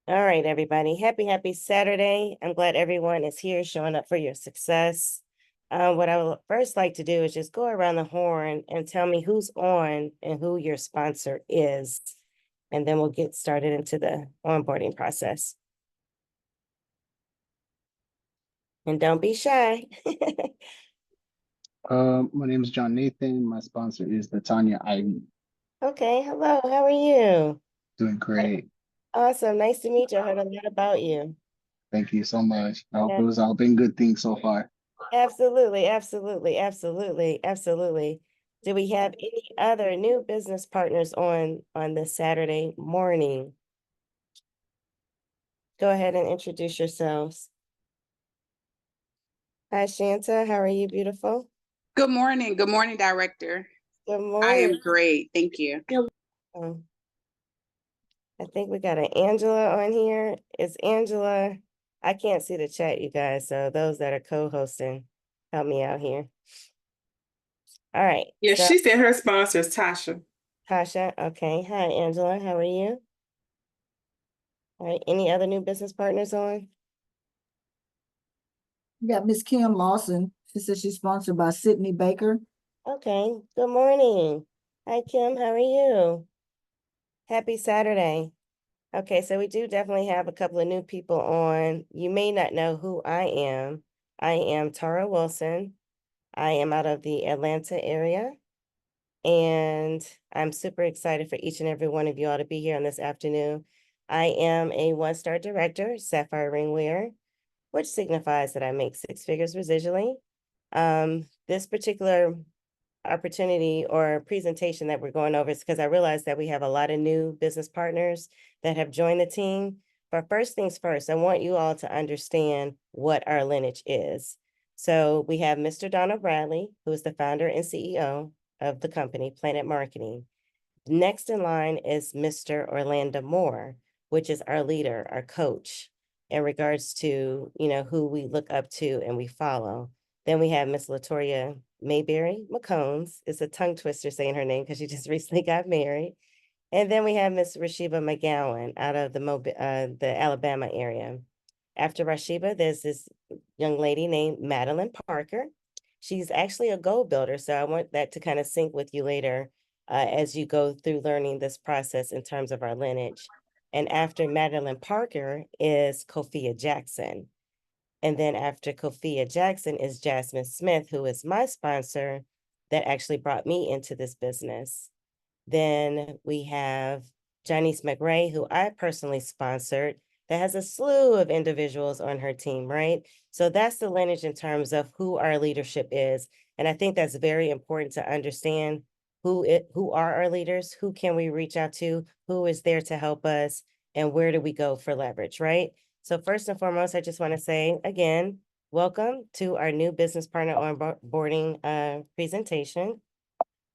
All right, everybody. Happy Saturday. I'm glad everyone is here showing up for your success. What I would first like to do is just go around the horn and tell me who's on and who your sponsor is. And then we'll get started into the onboarding process. And don't be shy. My name is John Nathan. My sponsor is Latanya Ivy. Okay, hello. How are you? Doing great. Awesome. Nice to meet you. I heard a lot about you. Thank you so much. I hope Yeah, it was all been good things so far. absolutely. Do we have any other new business partners on this Saturday morning? Go ahead and introduce yourselves. Hi, Shanta. How are you, beautiful? Good morning. Good morning, Director. Good I morning. am great. Thank you. Um, I think we got an Angela on here. Is Angela? I can't see the chat, you guys. So those that are co-hosting, help me out here. All right. Yeah, So she said her sponsor is Tasha. Tasha, okay. Hi, Angela. How are you? All right. Any other new business partners on? We got Miss Kim Lawson. She said she's sponsored by Sydney Baker. Okay. Good morning. Hi, Kim. How are you? Happy Saturday. Okay, so we do definitely have a couple of new people on. You may not know who I am. I am Tara Wilson. I am out of the Atlanta area, and I'm super excited for each and every one of you all to be here on this afternoon. I am a one-star director, Sapphire Ring wearer, which signifies that I make six figures residually. This particular opportunity or presentation that we're going over is because I realized that we have a lot of new business partners that have joined the team. But first things first, I want you all to understand what our lineage is. So we have Mr. Donald Bradley, who is the founder and CEO of the company, Planet Marketing. Next in line is Mr. Orlando Moore, which is our leader, our coach, in regards to, who we look up to and we follow. Then we have Miss Latoya Mayberry McCombs. It's a tongue twister saying her name because she just recently got married. And then we have Miss Rashiba McGowan out of the Alabama area. After Rashiba, there's this young lady named Madeline Parker. She's actually a goal builder, so I want that to kind of sync with you later as you go through learning this process in terms of our lineage. And after Madeline Parker is Kophia Jackson. And then after Kophia Jackson is Jasmine Smith, who is my sponsor that actually brought me into this business. Then we have Janice McRae, who I personally sponsored, that has a slew of individuals on her team, right? So that's the lineage in terms of who our leadership is. And I think that's very important to understand who are our leaders, who can we reach out to, who is there to help us, and where do we go for leverage, right? So first and foremost, I just want to say again, welcome to our new business partner onboarding presentation.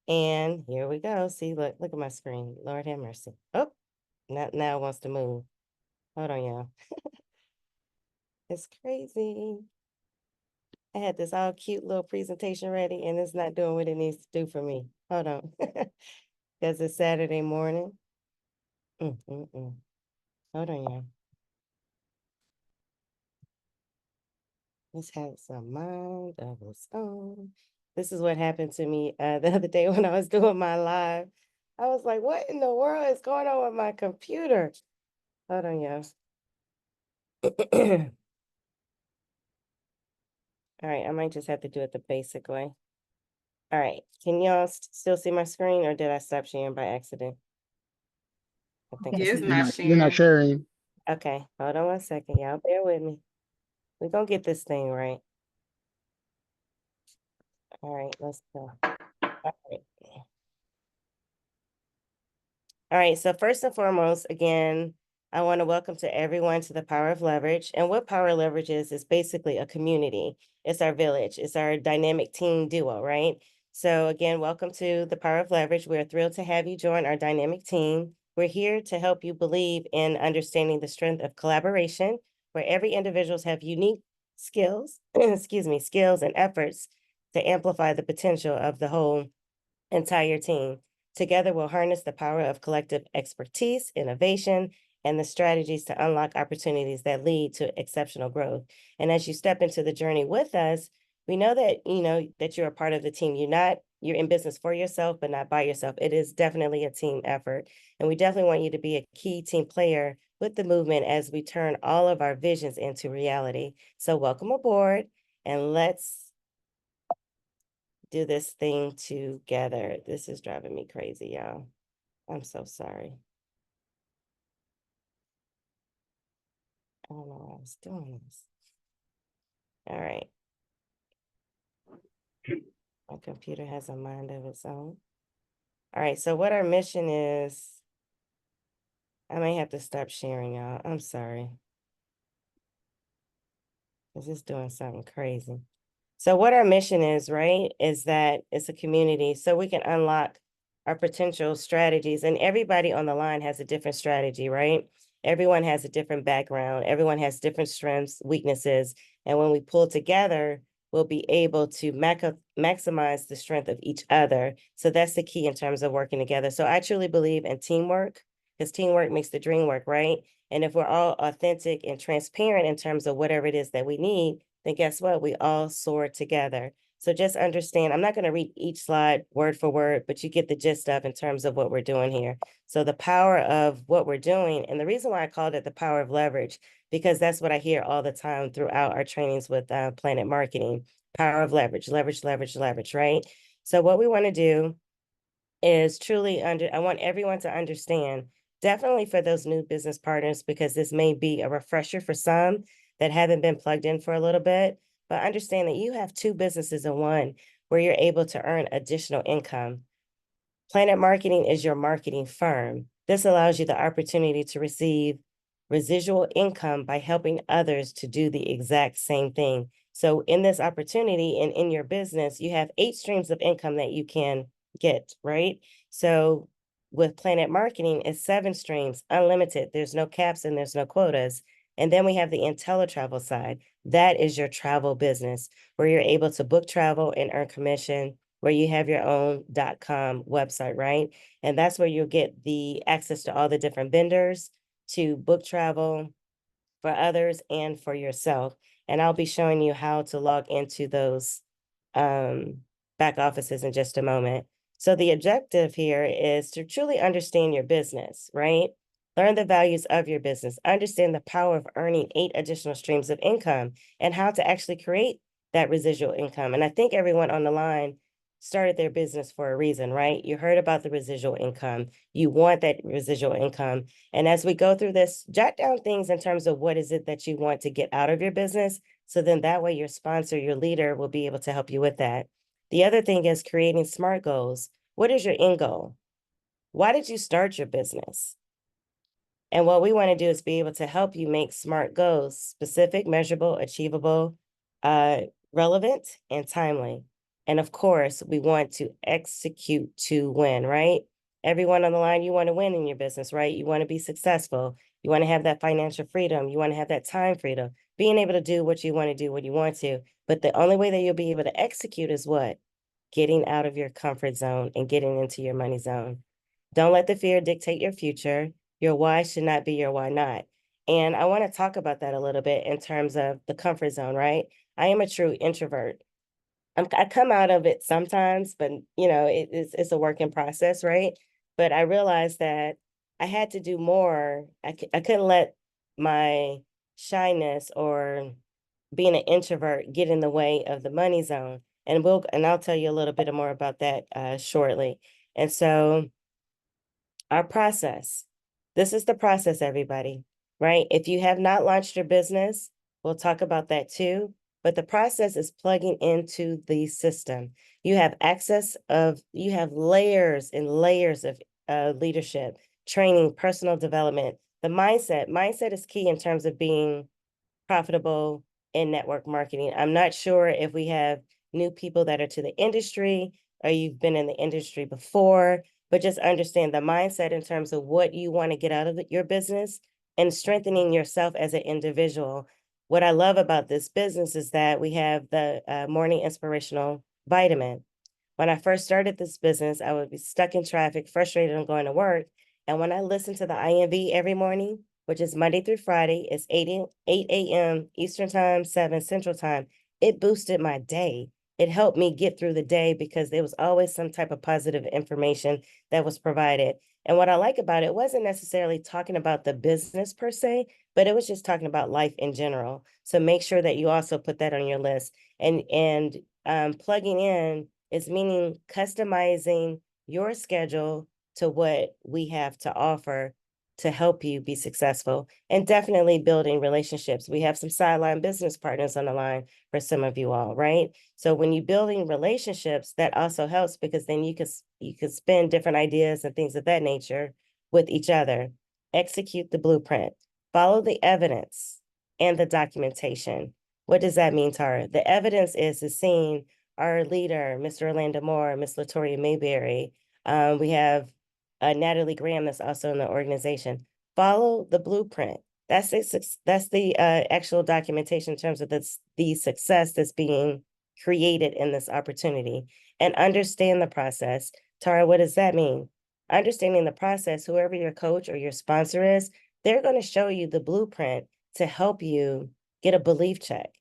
And here we go. See, look at my screen. Lord have mercy. Oh, now it wants to move. Hold on, y'all. It's crazy. I had this all cute little presentation ready and it's not doing what it needs to do for me. Hold on. Because it's Saturday morning. Hold on, y'all. This has a mind of its own. This is what happened to me the other day when I was doing my live. I was like, what in the world is going on with my computer? Hold on, y'all. All right, I might just have to do it the basic way. All right, can y'all still see my screen or did I stop sharing by accident? I think I Yeah, it's stopped. You're not not you're not sharing. sharing. Okay, hold on one second, y'all. Bear with me. We're gonna get this thing right. All right, let's go. All right. All right, so first and foremost, again, I want to welcome to everyone to the Power of Leverage. And what Power of Leverage is basically a community. It's our village. It's our dynamic team duo, right? So again, welcome to the Power of Leverage. We're thrilled to have you join our dynamic team. We're here to help you believe in understanding the strength of collaboration, where every individuals have unique skills, skills and efforts to amplify the potential of the whole entire team. Together, we'll harness the power of collective expertise, innovation, and the strategies to unlock opportunities that lead to exceptional growth. And as you step into the journey with us, we know that, that you're a part of the team. You're in business for yourself, but not by yourself. It is definitely a team effort. And we definitely want you to be a key team player with the movement as we turn all of our visions into reality. So welcome aboard, and let's do this thing together. This is driving me crazy, y'all. I'm so sorry. I don't know why I was doing this. All right. My computer has a mind of its own. All right, so what our mission is, I may have to stop sharing, y'all. I'm sorry. This is doing something crazy. So what our mission is, right, is that it's a community so we can unlock our potential strategies. And everybody on the line has a different strategy, right? Everyone has a different background. Everyone has different strengths, weaknesses. And when we pull together, we'll be able to maximize the strength of each other. So that's the key in terms of working together. So I truly believe in teamwork, because teamwork makes the dream work, right? And if we're all authentic and transparent in terms of whatever it is that we need, then guess what? We all soar together. So just understand, I'm not going to read each slide word for word, but you get the gist of in terms of what we're doing here. So the power of what we're doing, and the reason why I called it the power of leverage, because that's what I hear all the time throughout our trainings with Planet Marketing, power of leverage, leverage, leverage, leverage, right? So what we want to do is truly I want everyone to understand, definitely for those new business partners, because this may be a refresher for some that haven't been plugged in for a little bit, but understand that you have two businesses in one where you're able to earn additional income. Planet Marketing is your marketing firm. This allows you the opportunity to receive residual income by helping others to do the exact same thing. So in this opportunity and in your business, you have 8 streams of income that you can get, right? So with Planet Marketing, it's 7 streams, unlimited. There's no caps and there's no quotas. And then we have the IntelliTravel side. That is your travel business where you're able to book travel and earn commission, where you have your own .com website, right? And that's where you'll get the access to all the different vendors to book travel for others and for yourself. And I'll be showing you how to log into those back offices in just a moment. So the objective here is to truly understand your business, right? Learn the values of your business, understand the power of earning 8 additional streams of income and how to actually create that residual income. And I think everyone on the line started their business for a reason, right? You heard about the residual income. You want that residual income. And as we go through this, jot down things in terms of what is it that you want to get out of your business. So then that way your sponsor, your leader will be able to help you with that. The other thing is creating SMART goals. What is your end goal? Why did you start your business? And what we want to do is be able to help you make SMART goals, specific, measurable, achievable, relevant, and timely. And of course, we want to execute to win, right? Everyone on the line, you want to win in your business, right? You want to be successful. You want to have that financial freedom. You want to have that time freedom, being able to do what you want to do when you want to. But the only way that you'll be able to execute is what? Getting out of your comfort zone and getting into your money zone. Don't let the fear dictate your future. Your why should not be your why not. And I want to talk about that a little bit in terms of the comfort zone, right? I am a true introvert. I come out of it sometimes, but it's a work in process, right? But I realized that I had to do more. I couldn't let my shyness or being an introvert get in the way of the money zone. And I'll tell you a little bit more about that shortly. And so our process. This is the process, everybody, right? If you have not launched your business, we'll talk about that too. But the process is plugging into the system. You have you have layers and layers of leadership, training, personal development. The mindset is key in terms of being profitable in network marketing. I'm not sure if we have new people that are to the industry or you've been in the industry before, but just understand the mindset in terms of what you want to get out of your business and strengthening yourself as an individual. What I love about this business is that we have the morning inspirational vitamin. When I first started this business, I would be stuck in traffic, frustrated on going to work. And when I listened to the INV every morning, which is Monday through Friday. It's 8 a.m. Eastern Time, 7 Central Time. It boosted my day. It helped me get through the day because there was always some type of positive information that was provided. And what I like about it wasn't necessarily talking about the business per se, but it was just talking about life in general. So make sure that you also put that on your list. And plugging in is meaning customizing your schedule to what we have to offer to help you be successful, and definitely building relationships. We have some sideline business partners on the line for some of you all, right? So when you're building relationships, that also helps because then you could spend different ideas and things of that nature with each other. Execute the blueprint, follow the evidence and the documentation. What does that mean, Tara? The evidence is seeing our leader, Mr. Orlando Moore, Miss Latoria Mayberry. We have Natalie Graham that's also in the organization. Follow the blueprint. That's the actual documentation in terms of the success that's being created in this opportunity, and understand the process. Tara, what does that mean? Understanding the process, whoever your coach or your sponsor is, they're going to show you the blueprint to help you get a belief check,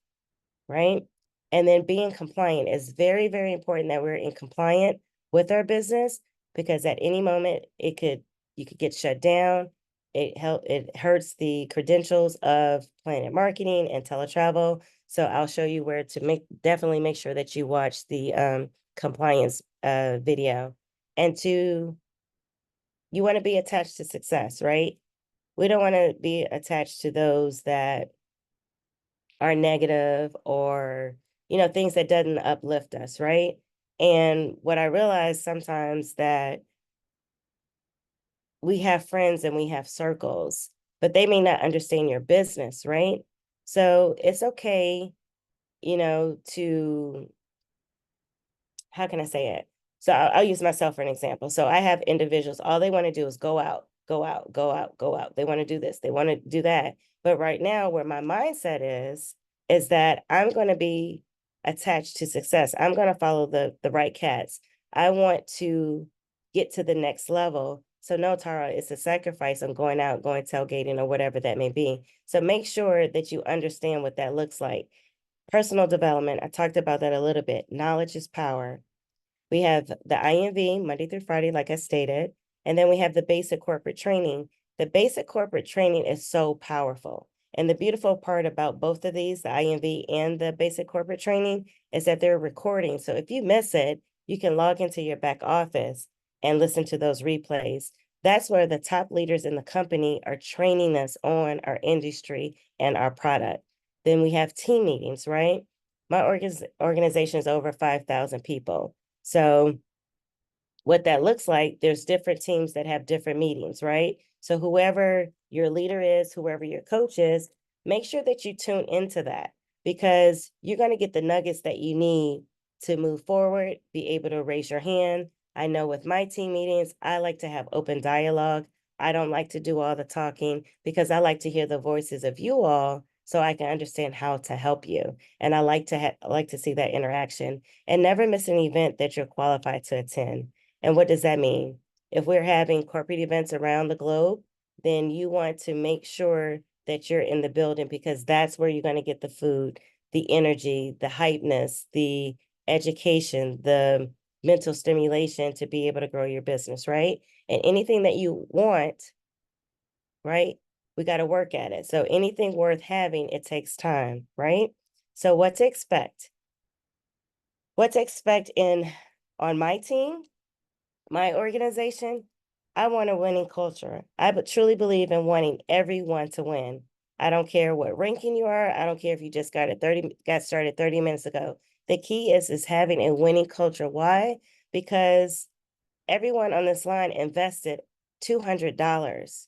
right? And then being compliant is very, very important that we're in compliant with our business, because at any moment you could get shut down. It hurts the credentials of Planet Marketing and teletravel. So I'll show you where to definitely make sure that you watch the compliance video. And you want to be attached to success, right? We don't want to be attached to those that are negative, or things that doesn't uplift us, right? And what I realize sometimes that we have friends and we have circles, but they may not understand your business, right? So it's okay, to, how can I say it? So I'll use myself for an example. So I have individuals, all they want to do is go out, go out, go out, go out. They want to do this, they want to do that. But right now, where my mindset is that I'm going to be attached to success. I'm going to follow the right cats. I want to get to the next level. So no, Tara, it's a sacrifice. I'm going out, going tailgating, or whatever that may be. So make sure that you understand what that looks like. Personal development, I talked about that a little bit. Knowledge is power. We have the INV, Monday through Friday, like I stated, and then we have the basic corporate training. The basic corporate training is so powerful. And the beautiful part about both of these, the INV and the basic corporate training, is that they're recording. So if you miss it, you can log into your back office and listen to those replays. That's where the top leaders in the company are training us on our industry and our product. Then we have team meetings, right? My organization is over 5,000 people. So what that looks like, there's different teams that have different meetings, right? So whoever your leader is, whoever your coach is, make sure that you tune into that, because you're going to get the nuggets that you need to move forward, be able to raise your hand. I know with my team meetings, I like to have open dialogue. I don't like to do all the talking because I like to hear the voices of you all so I can understand how to help you. And I like to see that interaction, and never miss an event that you're qualified to attend. And what does that mean? If we're having corporate events around the globe, then you want to make sure that you're in the building, because that's where you're going to get the food, the energy, the hypeness, the education, the mental stimulation to be able to grow your business, right? And anything that you want, right? We got to work at it. So anything worth having, it takes time, right? So what to expect? What to expect on my team, my organization? I want a winning culture. I truly believe in wanting everyone to win. I don't care what ranking you are. I don't care if you just got started 30 minutes ago. The key is having a winning culture. Why? Because everyone on this line invested $200.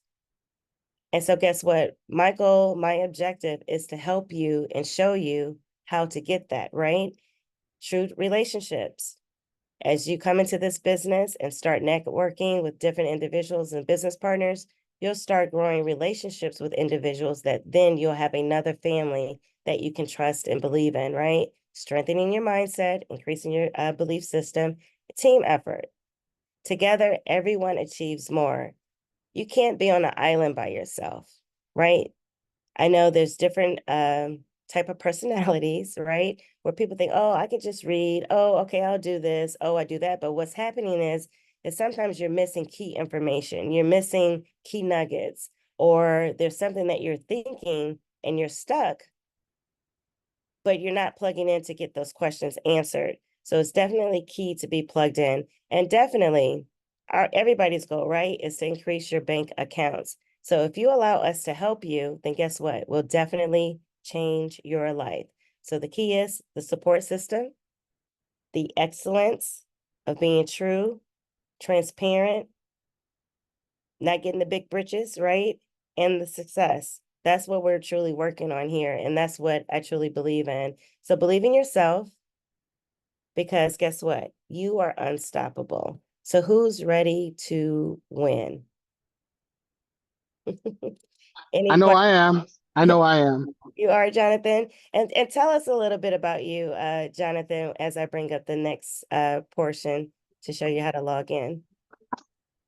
And so guess what? My goal, my objective is to help you and show you how to get that, right? True relationships. As you come into this business and start networking with different individuals and business partners, you'll start growing relationships with individuals that then you'll have another family that you can trust and believe in, right? Strengthening your mindset, increasing your belief system, team effort. Together, everyone achieves more. You can't be on an island by yourself. right? I know there's different type of personalities, right? Where people think, oh, I can just read. Oh, okay, I'll do this. Oh, I do that. But what's happening is sometimes you're missing key information. You're missing key nuggets, or there's something that you're thinking and you're stuck, but you're not plugging in to get those questions answered. So it's definitely key to be plugged in. And definitely everybody's goal, right, is to increase your bank accounts. So if you allow us to help you, then guess what? We'll definitely change your life. So the key is the support system, the excellence of being true, transparent, not getting the big britches, right? And the success. That's what we're truly working on here. And that's what I truly believe in. So believe in yourself, because guess what? You are unstoppable. So who's ready to win? I Any know questions? I am. I know I am. You are, Jonathan. And tell us a little bit about you, Jonathan, as I bring up the next portion to show you how to log in.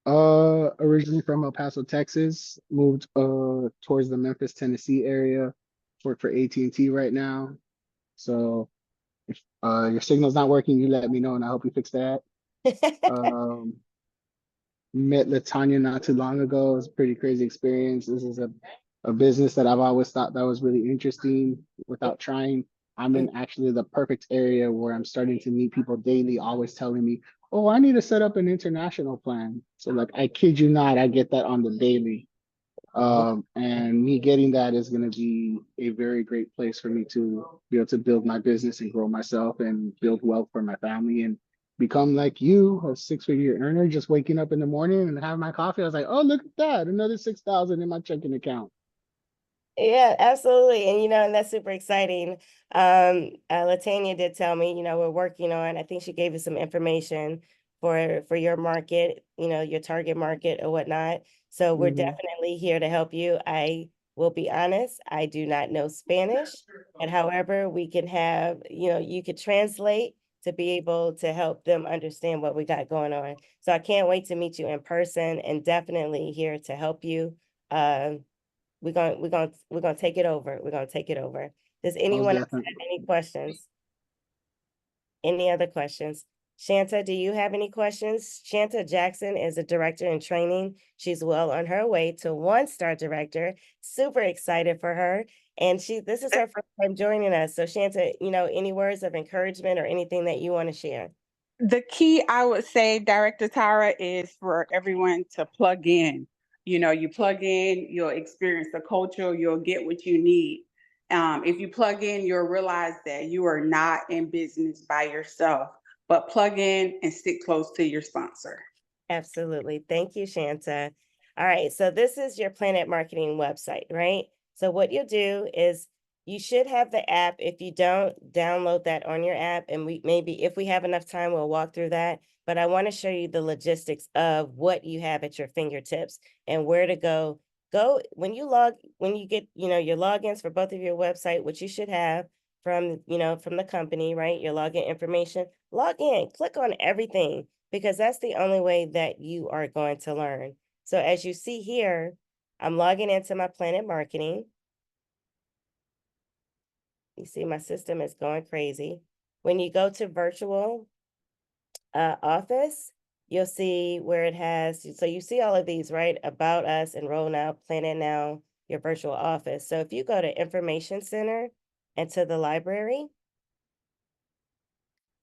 Originally from El Paso, Texas, moved towards the Memphis, Tennessee area. Work for AT&T right now. So if your signal's not working, you let me know and I hope you fix that. Um, Met Latanya not too long ago. It was a pretty crazy experience. This is a business that I've always thought that was really interesting without trying. I'm in actually the perfect area where I'm starting to meet people daily, always telling me, oh, I need to set up an international plan. So like, I kid you not, I get that on the daily. And me getting that is going to be a very great place for me to be able to build my business and grow myself and build wealth for my family and become like you, a six-figure earner, just waking up in the morning and having my coffee. I was like, oh, look at that, another 6,000 in my checking account. Yeah, absolutely. And and that's super exciting. Latanya did tell me, we're working on, I think she gave us some information for your market, your target market or whatnot. So we're Mhm. definitely here to help you. I will be honest, I do not know Spanish. And however, we can have, you could translate to be able to help them understand what we got going on. So I can't wait to meet you in person, and definitely here to help you. We're gonna take it over. We're gonna take it over. Does Most anyone else definitely. have any questions? Any other questions? Shanta, do you have any questions? Shanta Jackson is a director in training. She's well on her way to one-star director. Super excited for her. And this is her first time joining us. So Shanta, any words of encouragement or anything that you want to share? The key, I would say, Director Tara, is for everyone to plug in. You plug in, you'll experience the culture, you'll get what you need. If you plug in, you'll realize that you are not in business by yourself, but plug in and stick close to your sponsor. Absolutely. Thank you, Shanta. All right. So this is your Planet Marketing website, right? So what you'll do is you should have the app. If you don't, download that on your app. And maybe if we have enough time, we'll walk through that. But I want to show you the logistics of what you have at your fingertips and where to go. When you get, your logins for both of your website, which you should have from the company, right? Your login information, log in, click on everything, because that's the only way that you are going to learn. So as you see here, I'm logging into my Planet Marketing. You see my system is going crazy. When you go to virtual office, you'll see where it has, so you see all of these, right? About Us, Enroll Now, Planet Now, your virtual office. So if you go to Information Center and to the library,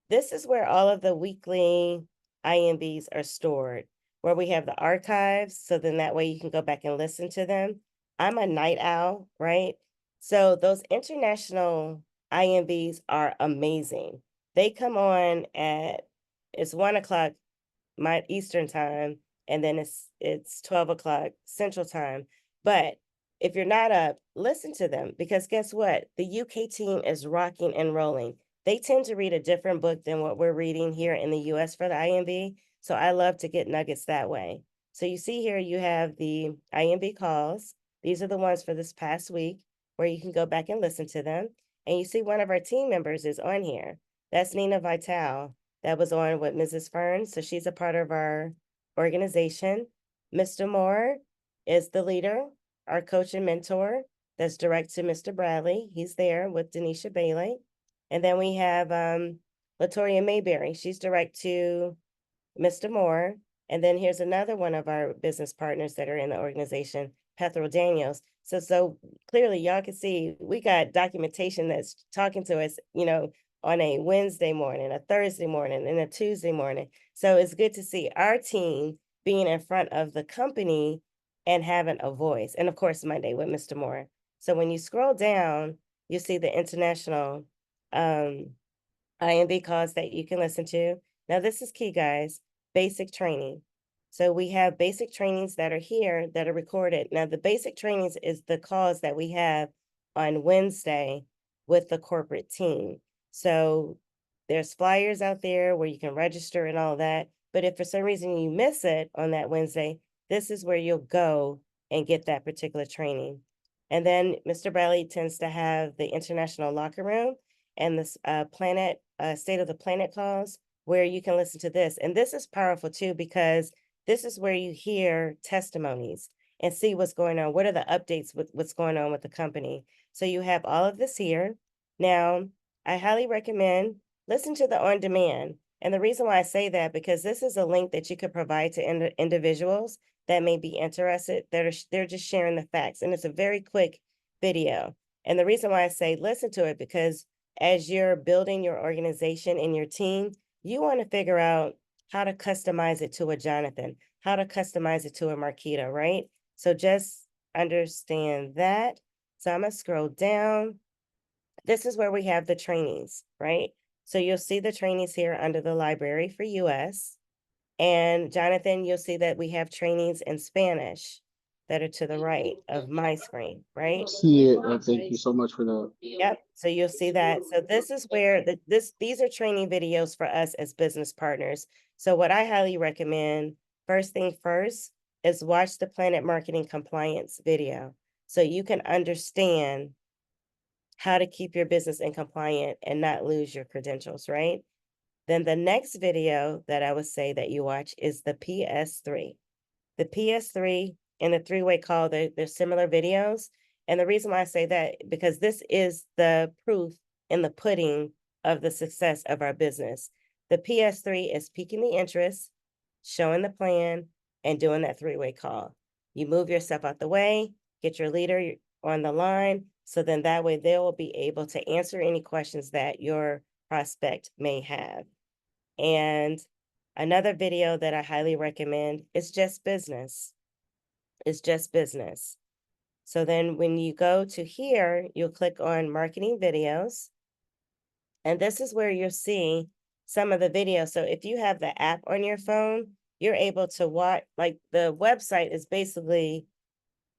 this is where all of the weekly IMBs are stored, where we have the archives. So then that way you can go back and listen to them. I'm a night owl, right? So those international IMBs are amazing. They come on it's 1 o'clock my Eastern time, and then it's 12 o'clock Central time. But if you're not up, listen to them, because guess what? The UK team is rocking and rolling. They tend to read a different book than what we're reading here in the US for the IMB. So I love to get nuggets that way. So you see here, you have the IMB calls. These are the ones for this past week where you can go back and listen to them. And you see one of our team members is on here. That's Nina Vital. That was on with Mrs. Fern. So she's a part of our organization. Mr. Moore is the leader, our coach and mentor that's direct to Mr. Bradley. He's there with Denisha Bailey. And then we have Latoya Mayberry. She's direct to Mr. Moore. And then here's another one of our business partners that are in the organization, Pethro Daniels. So clearly y'all can see we got documentation that's talking to us, on a Wednesday morning, a Thursday morning, and a Tuesday morning. So it's good to see our team being in front of the company and having a voice. And of course, Monday with Mr. Moore. So when you scroll down, you see the international IMB calls that you can listen to. Now, this is key, guys, basic training. So we have basic trainings that are here that are recorded. Now, the basic trainings is the calls that we have on Wednesday with the corporate team. So there's flyers out there where you can register and all that. But if for some reason you miss it on that Wednesday, this is where you'll go and get that particular training. And then Mr. Bradley tends to have the international locker room and this state of the planet calls where you can listen to this. And this is powerful too, because this is where you hear testimonies and see what's going on. What are the updates with what's going on with the company? So you have all of this here. Now, I highly recommend listen to the on demand. And the reason why I say that, because this is a link that you could provide to individuals that may be interested, they're just sharing the facts. And it's a very quick video. And the reason why I say listen to it, because as you're building your organization and your team, you want to figure out how to customize it to a Jonathan, how to customize it to a Marquita, right? So just understand that. So I'm going to scroll down. This is where we have the trainings, right? So you'll see the trainings here under the library for US. And Jonathan, you'll see that we have trainings in Spanish that are to the right of my screen, right? See it. Thank you so much for the. Yep, so you'll see that. So this is where these are training videos for us as business partners. So what I highly recommend, first thing first, is watch the Planet Marketing Compliance video. So you can understand how to keep your business in compliant and not lose your credentials, right? Then the next video that I would say that you watch is the PS3. The PS3 and the three-way call, they're similar videos. And the reason why I say that, because this is the proof in the pudding of the success of our business. The PS3 is piquing the interest, showing the plan, and doing that three-way call. You move yourself out the way, get your leader on the line, so then that way they will be able to answer any questions that your prospect may have. And another video that I highly recommend is Just Business. It's Just Business. So then when you go to here, you'll click on Marketing Videos. And this is where you'll see some of the videos. So if you have the app on your phone, you're able to watch, like the website is basically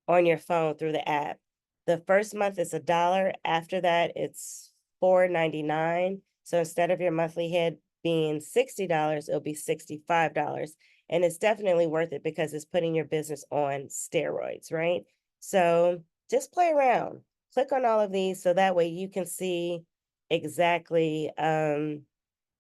on your phone through the app. The first month is $1. After that, it's $4.99. So instead of your monthly head being $60, it'll be $65. And it's definitely worth it because it's putting your business on steroids, right? So just play around. Click on all of these so that way you can see exactly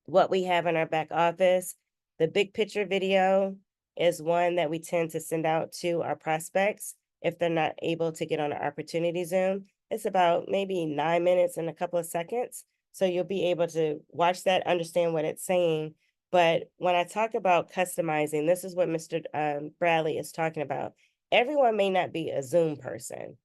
what we have in our back office. The big picture video is one that we tend to send out to our prospects if they're not able to get on an opportunity Zoom. It's about maybe 9 minutes and a couple of seconds. So you'll be able to watch that, understand what it's saying. But when I talk about customizing, this is what Mr. Bradley is talking about. Everyone may not be a Zoom person.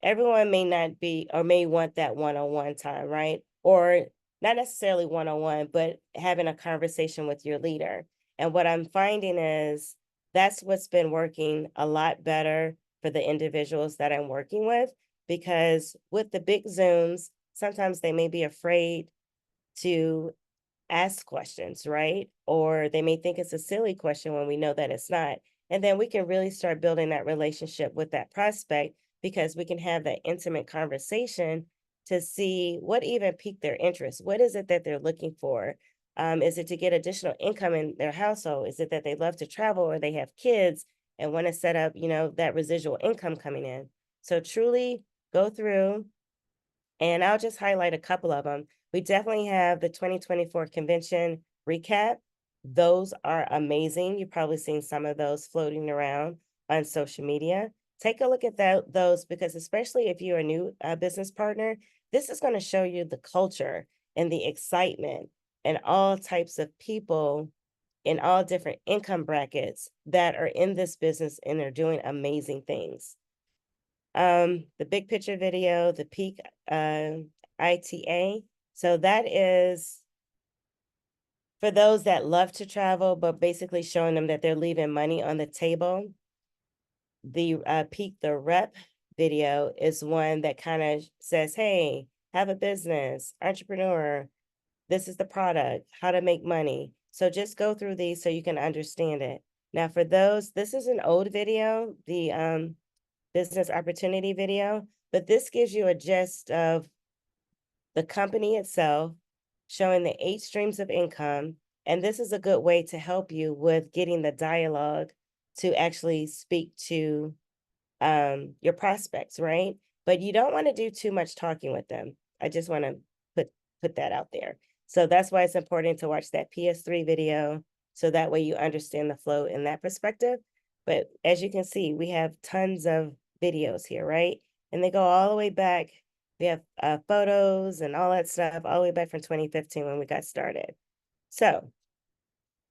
Everyone may not be, or may want that one-on-one time, right? Or not necessarily one-on-one, but having a conversation with your leader. And what I'm finding is that's what's been working a lot better for the individuals that I'm working with, because with the big Zooms, sometimes they may be afraid to ask questions, right? Or they may think it's a silly question when we know that it's not. And then we can really start building that relationship with that prospect because we can have that intimate conversation to see what even piqued their interest. What is it that they're looking for? Is it to get additional income in their household? Is it that they love to travel or they have kids and want to set up, that residual income coming in? So truly go through, and I'll just highlight a couple of them. We definitely have the 2024 convention recap. Those are amazing. You've probably seen some of those floating around on social media. take a look at those, because especially if you're a new business partner, this is going to show you the culture and the excitement and all types of people in all different income brackets that are in this business and are doing amazing things. The big picture video, the peak ITA. So that is for those that love to travel, but basically showing them that they're leaving money on the table. The peak the rep video is one that kind of says, hey, have a business, entrepreneur, this is the product, how to make money. So just go through these so you can understand it. Now for those, this is an old video, the business opportunity video, but this gives you a gist of the company itself, showing the 8 streams of income. And this is a good way to help you with getting the dialogue to actually speak to your prospects, right? But you don't want to do too much talking with them. I just want to put that out there. So that's why it's important to watch that PS3 video, so that way you understand the flow in that perspective. But as you can see, we have tons of videos here, right? And they go all the way back. We have photos and all that stuff all the way back from 2015 when we got started. So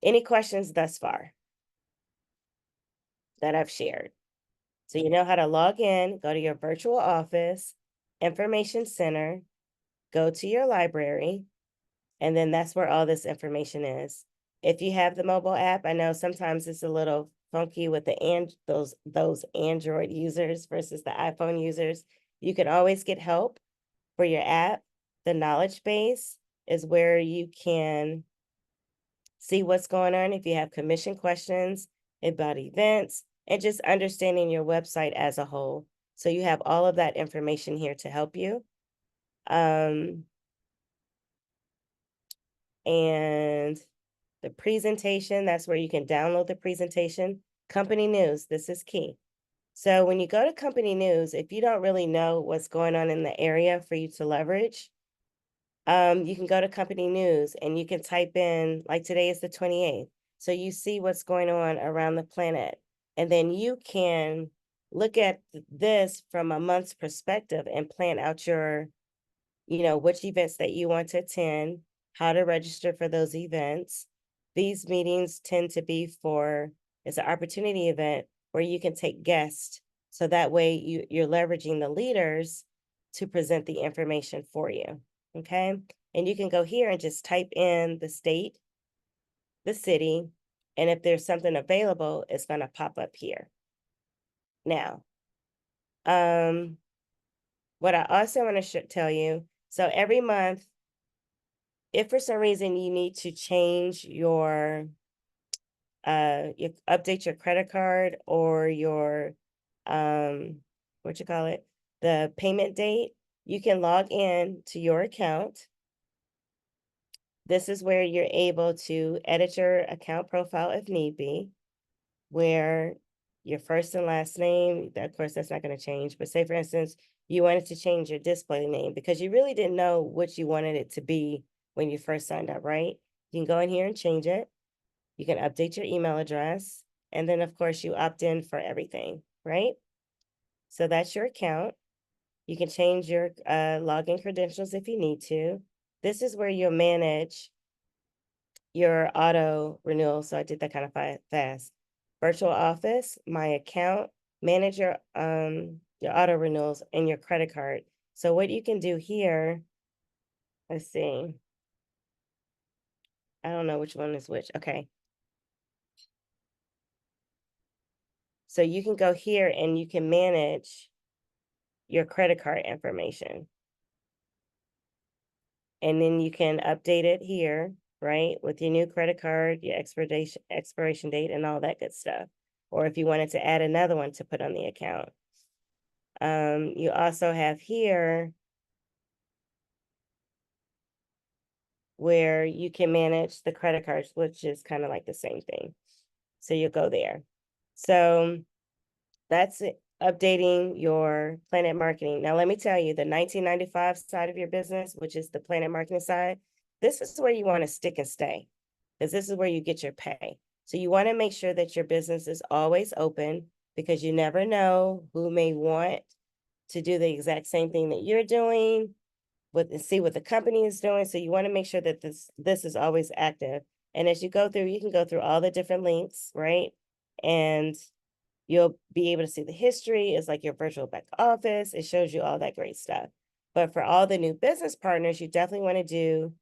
any questions thus far that I've shared? So you know how to log in, go to your virtual office, information center, go to your library, and then that's where all this information is. If you have the mobile app, I know sometimes it's a little funky with the those Android users versus the iPhone users. You can always get help for your app. The knowledge base is where you can see what's going on if you have commission questions about events and just understanding your website as a whole. So you have all of that information here to help you. And the presentation, that's where you can download the presentation. Company news, this is key. So when you go to company news, if you don't really know what's going on in the area for you to leverage, you can go to company news and you can type in, like today is the 28th. So you see what's going on around the planet. And then you can look at this from a month's perspective and plan out your, which events that you want to attend, how to register for those events. These meetings tend to be it's an opportunity event where you can take guests. So that way you're leveraging the leaders to present the information for you. Okay. And you can go here and just type in the state, the city, and if there's something available, it's going to pop up here. Now, what I also want to tell you, so every month, if for some reason you need to change you update your credit card or your, the payment date, you can log in to your account. This is where you're able to edit your account profile if need be, where your first and last name, of course, that's not going to change. But say, for instance, you wanted to change your display name because you really didn't know what you wanted it to be when you first signed up, right? You can go in here and change it. You can update your email address. And then, of course, you opt in for everything, right? So that's your account. You can change your login credentials if you need to. This is where you'll manage your auto renewal. So I did that kind of fast. Virtual office, my account, manage your auto renewals and your credit card. So what you can do here, let's see. I don't know which one is which. Okay. So you can go here and you can manage your credit card information. And then you can update it here, right? With your new credit card, your expiration date, and all that good stuff. Or if you wanted to add another one to put on the account. You also have here where you can manage the credit cards, which is kind of like the same thing. So you go there. So that's it, updating your Planet Marketing. Now, let me tell you, the 1995 side of your business, which is the Planet Marketing side, this is where you want to stick and stay, because this is where you get your pay. So you want to make sure that your business is always open. because you never know who may want to do the exact same thing that you're doing and see what the company is doing. So you want to make sure that this is always active. And as you go through, you can go through all the different links, right? And you'll be able to see the history. It's like your virtual back office. It shows you all that great stuff. But for all the new business partners, you definitely want to do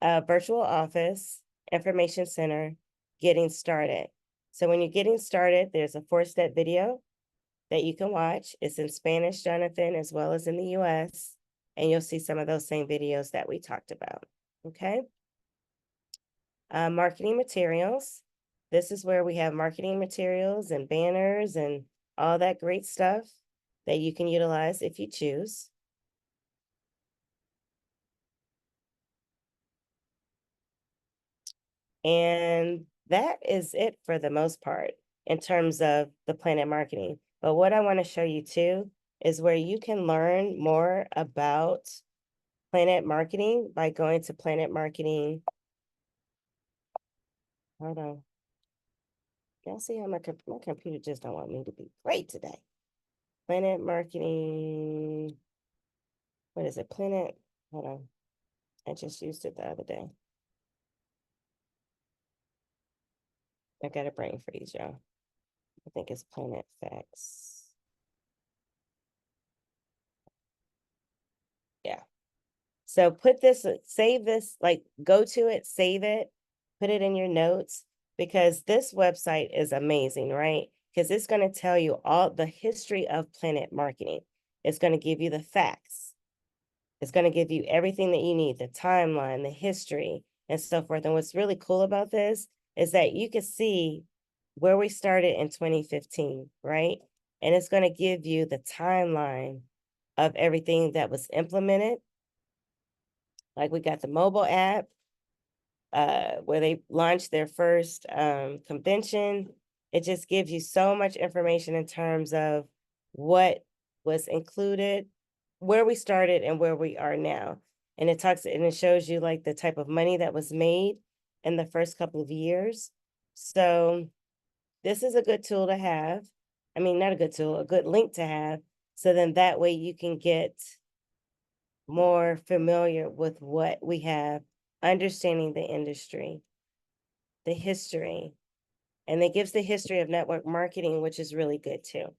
a virtual office, information center, getting started. So when you're getting started, there's a 4-step video that you can watch. It's in Spanish, Jonathan, as well as in the US. And you'll see some of those same videos that we talked about, okay? Marketing materials. This is where we have marketing materials and banners and all that great stuff that you can utilize if you choose. And that is it for the most part in terms of the Planet Marketing. But what I want to show you too is where you can learn more about Planet Marketing by going to Planet Marketing. Hold on. Y'all see how my computer just don't want me to be great today. Planet Marketing. What is it? Planet. Hold on. I just used it the other day. I got a brain freeze, y'all. I think it's Planet Facts. Yeah. So put this, save this, like go to it, save it, put it in your notes, because this website is amazing, right? Because it's going to tell you all the history of Planet Marketing. It's going to give you the facts. It's going to give you everything that you need, the timeline, the history, and so forth. And what's really cool about this is that you can see where we started in 2015, right? And it's going to give you the timeline of everything that was implemented. Like we got the mobile app, where they launched their first convention. It just gives you so much information in terms of what was included, where we started and where we are now. And it talks and it shows you like the type of money that was made in the first couple of years. So this is a good tool to have. I mean, not a good tool, a good link to have. So then that way you can get more familiar with what we have, understanding the industry, the history, and it gives the history of network marketing, which is really good too.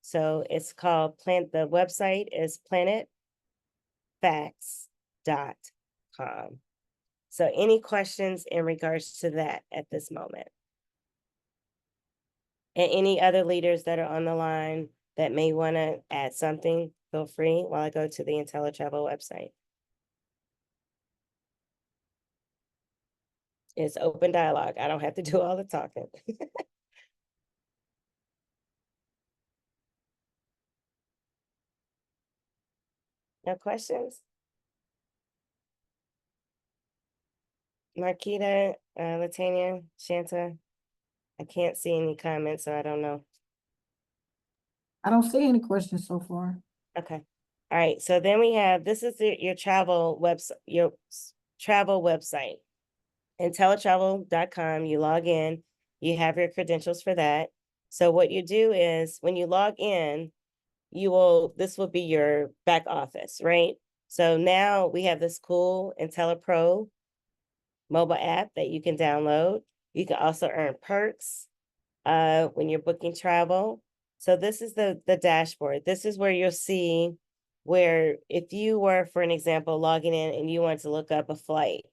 So it's called the website is planetfacts.com. So any questions in regards to that at this moment? And any other leaders that are on the line that may want to add something, feel free while I go to the IntelliTravel website. It's open dialogue. I don't have to do all the talking. No questions? Marquita, Latanya, Shanta, I can't see any comments, so I don't know. I don't see any questions so far. Okay. All right. So then we have, this is your travel website. IntelliTravel.com, you log in, you have your credentials for that. So what you do is when you log in, this will be your back office, right? So now we have this cool IntelliPro mobile app that you can download. You can also earn perks when you're booking travel. So this is the dashboard. This is where you'll see where if you were, for an example, logging in and you want to look up a flight,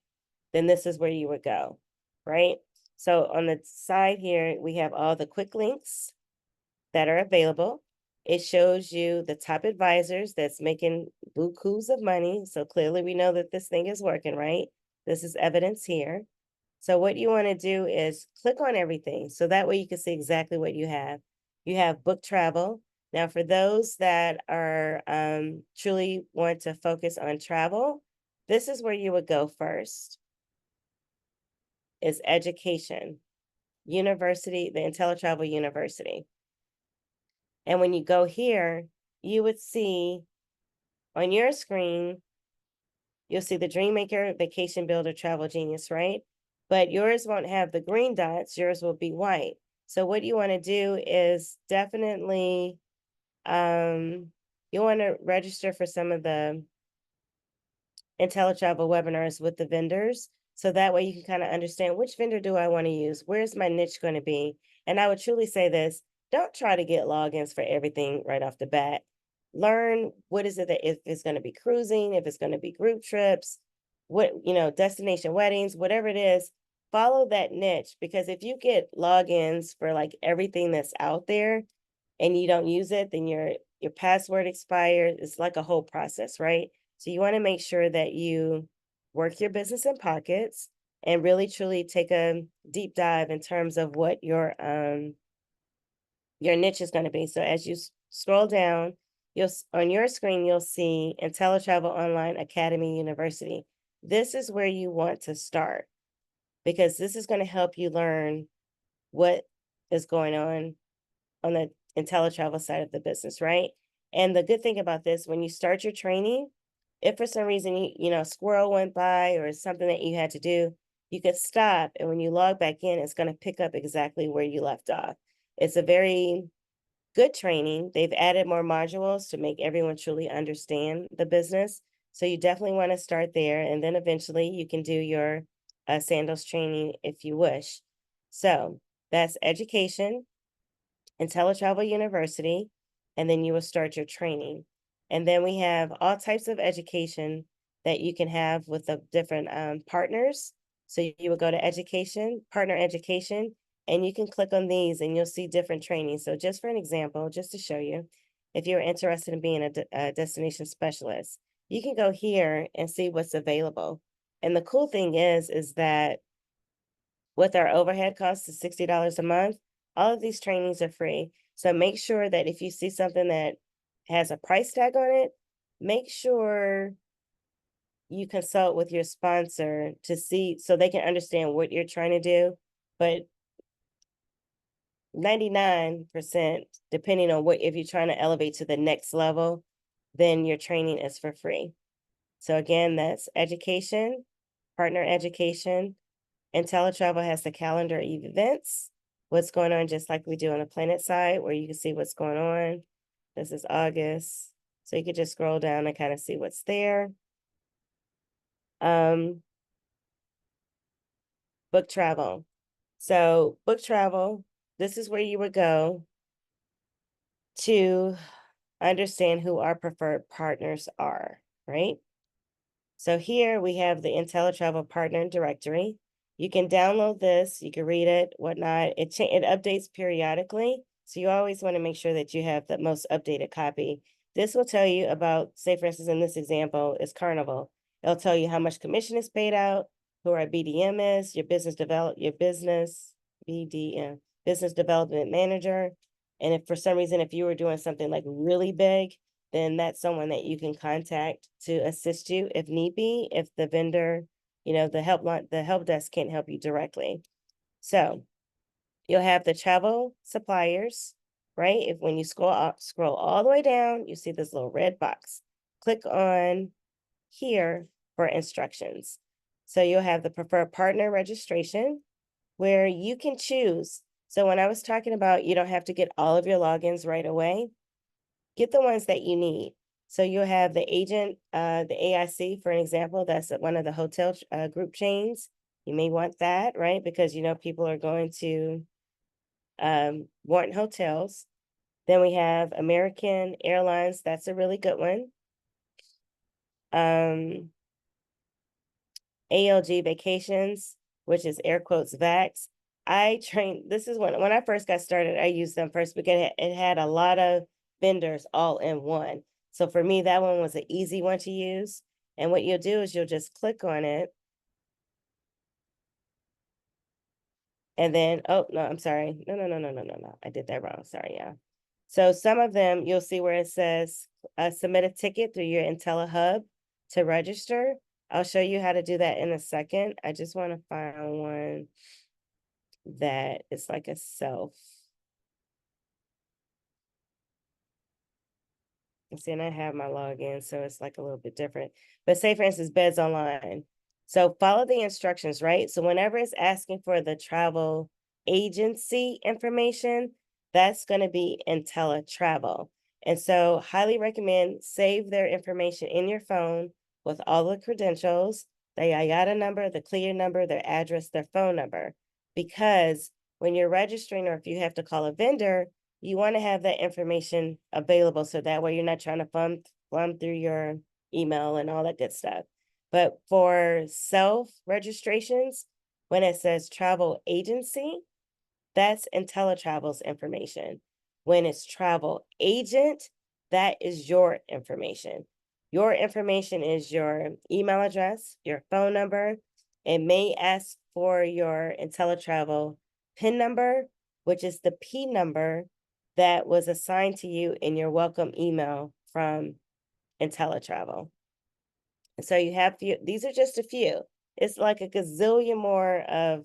then this is where you would go, right? So on the side here, we have all the quick links that are available. It shows you the top advisors that's making bukus of money. So clearly we know that this thing is working, right? This is evidence here. So what you want to do is click on everything. So that way you can see exactly what you have. You have book travel. Now, for those that are truly want to focus on travel, this is where you would go first. Is education, university, the IntelliTravel University. And when you go here, you would see on your screen, you'll see the Dreammaker, Vacation Builder, Travel Genius, right? But yours won't have the green dots, yours will be white. So what you want to do is definitely, you want to register for some of the IntelliTravel webinars with the vendors. So that way you can kind of understand, which vendor do I want to use? Where's my niche going to be? And I would truly say this, don't try to get logins for everything right off the bat. Learn what is it that, if it's going to be cruising, if it's going to be group trips, what, destination weddings, whatever it is, follow that niche. Because if you get logins for like everything that's out there and you don't use it, then your password expires. It's like a whole process, right? So you want to make sure that you work your business in pockets and really truly take a deep dive in terms of what your niche is going to be. So as you scroll down, on your screen you'll see IntelliTravel Online Academy University. This is where you want to start, because this is going to help you learn what is going on the IntelliTravel side of the business, right? And the good thing about this, when you start your training, if for some reason a squirrel went by or something that you had to do, you could stop, and when you log back in, it's going to pick up exactly where you left off. It's a very good training. They've added more modules to make everyone truly understand the business. So you definitely want to start there, and then eventually you can do your sandals training if you wish. So that's education, IntelliTravel University, and then you will start your training. And then we have all types of education that you can have with the different partners. So you would go to education, partner education, and you can click on these and you'll see different trainings. So just for an example, just to show you, if you're interested in being a destination specialist, you can go here and see what's available. And the cool thing is that with our overhead costs of $60 a month, all of these trainings are free. So make sure that if you see something that has a price tag on it, make sure you consult with your sponsor to see, so they can understand what you're trying to do. But 99%, depending on if you're trying to elevate to the next level, then your training is for free. So again, that's education, partner education. IntelliTravel has the calendar of events, what's going on, just like we do on the planet side, where you can see what's going on. This is August. So you could just scroll down and kind of see what's there. Book travel. So book travel, this is where you would go to understand who our preferred partners are, right? So here we have the IntelliTravel Partner Directory. You can download this, you can read it, whatnot. It updates periodically, so you always want to make sure that you have the most updated copy. This will tell you about, say for instance, in this example, is Carnival. It'll tell you how much commission is paid out, who our BDM is, your business BDM, business development manager. And if for some reason, if you were doing something like really big, then that's someone that you can contact to assist you if need be, if the vendor, the help desk can't help you directly. So you'll have the travel suppliers, right? If when you scroll all the way down, you see this little red box. Click on here for instructions. So you'll have the preferred partner registration, where you can choose. So when I was talking about you don't have to get all of your logins right away, get the ones that you need. So you'll have the agent, the AIC, for an example, that's at one of the hotel group chains. You may want that, right? Because people are going to want hotels. Then we have American Airlines. That's a really good one. ALG Vacations, which is air quotes Vax. This is when I first got started, I used them first because it had a lot of vendors all in one. So for me, that one was an easy one to use. And what you'll do is you'll just click on it. And then, oh, no, I'm sorry. No. I did that wrong. Sorry, yeah. So some of them, you'll see where it says submit a ticket through your IntelliHub to register. I'll show you how to do that in a second. I just want to find one that is like a self. See, and I have my login, so it's like a little bit different. But say, for instance, Beds Online. So follow the instructions, right? So whenever it's asking for the travel agency information, that's going to be IntelliTravel. And so highly recommend save their information in your phone with all the credentials, the IATA number, the CLIA number, their address, their phone number. Because when you're registering or if you have to call a vendor, you want to have that information available so that way you're not trying to plumb through your email and all that good stuff. But for self-registrations, when it says travel agency, that's IntelliTravel's information. When it's travel agent, that is your information. Your information is your email address, your phone number. It may ask for your IntelliTravel PIN number, which is the P number that was assigned to you in your welcome email from IntelliTravel. And so you have few, these are just a few. It's like a gazillion more of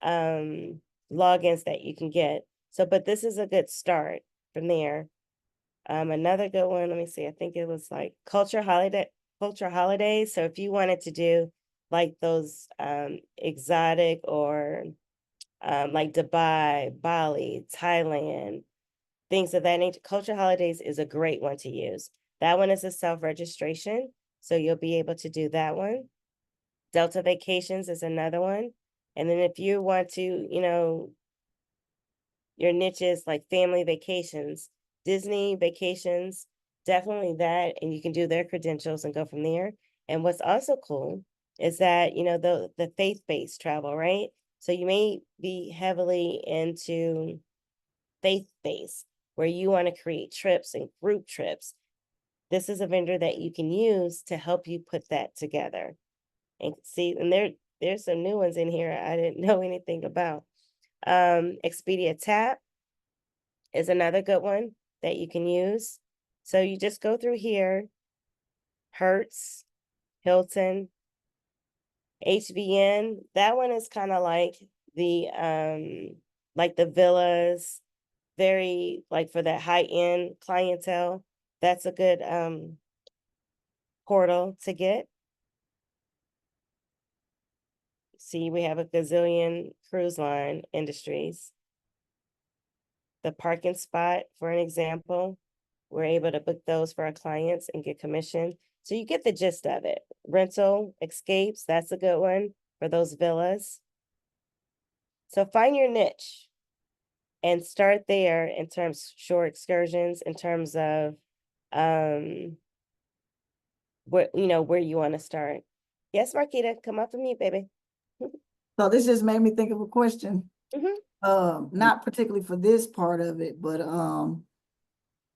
logins that you can get. So, but this is a good start from there. Another good one, let me see, I think it was like culture holidays. So if you wanted to do like those exotic or like Dubai, Bali, Thailand, things of that nature, culture holidays is a great one to use. That one is a self-registration, so you'll be able to do that one. Delta Vacations is another one. And then if you want to, you know, your niches like family vacations, Disney vacations, definitely that. And you can do their credentials and go from there. And what's also cool is that, you know, the faith-based travel, right? So you may be heavily into faith-based, where you want to create trips and group trips. This is a vendor that you can use to help you put that together. And see, and there's some new ones in here I didn't know anything about. Expedia Tap is another good one that you can use. So you just go through here, Hertz, Hilton, HVN. That one is kind of like the villas, very like for that high-end clientele. That's a good portal to get. See, we have a gazillion cruise line industries. The parking spot, for an example, we're able to book those for our clients and get commission. So you get the gist of it. Rental escapes, that's a good one for those villas. So find your niche and start there in terms shore excursions, in terms of where you want to start. Yes, Marquita, come up for me, baby. So this just made me think of a question. Mhm. Not particularly for this part of it, but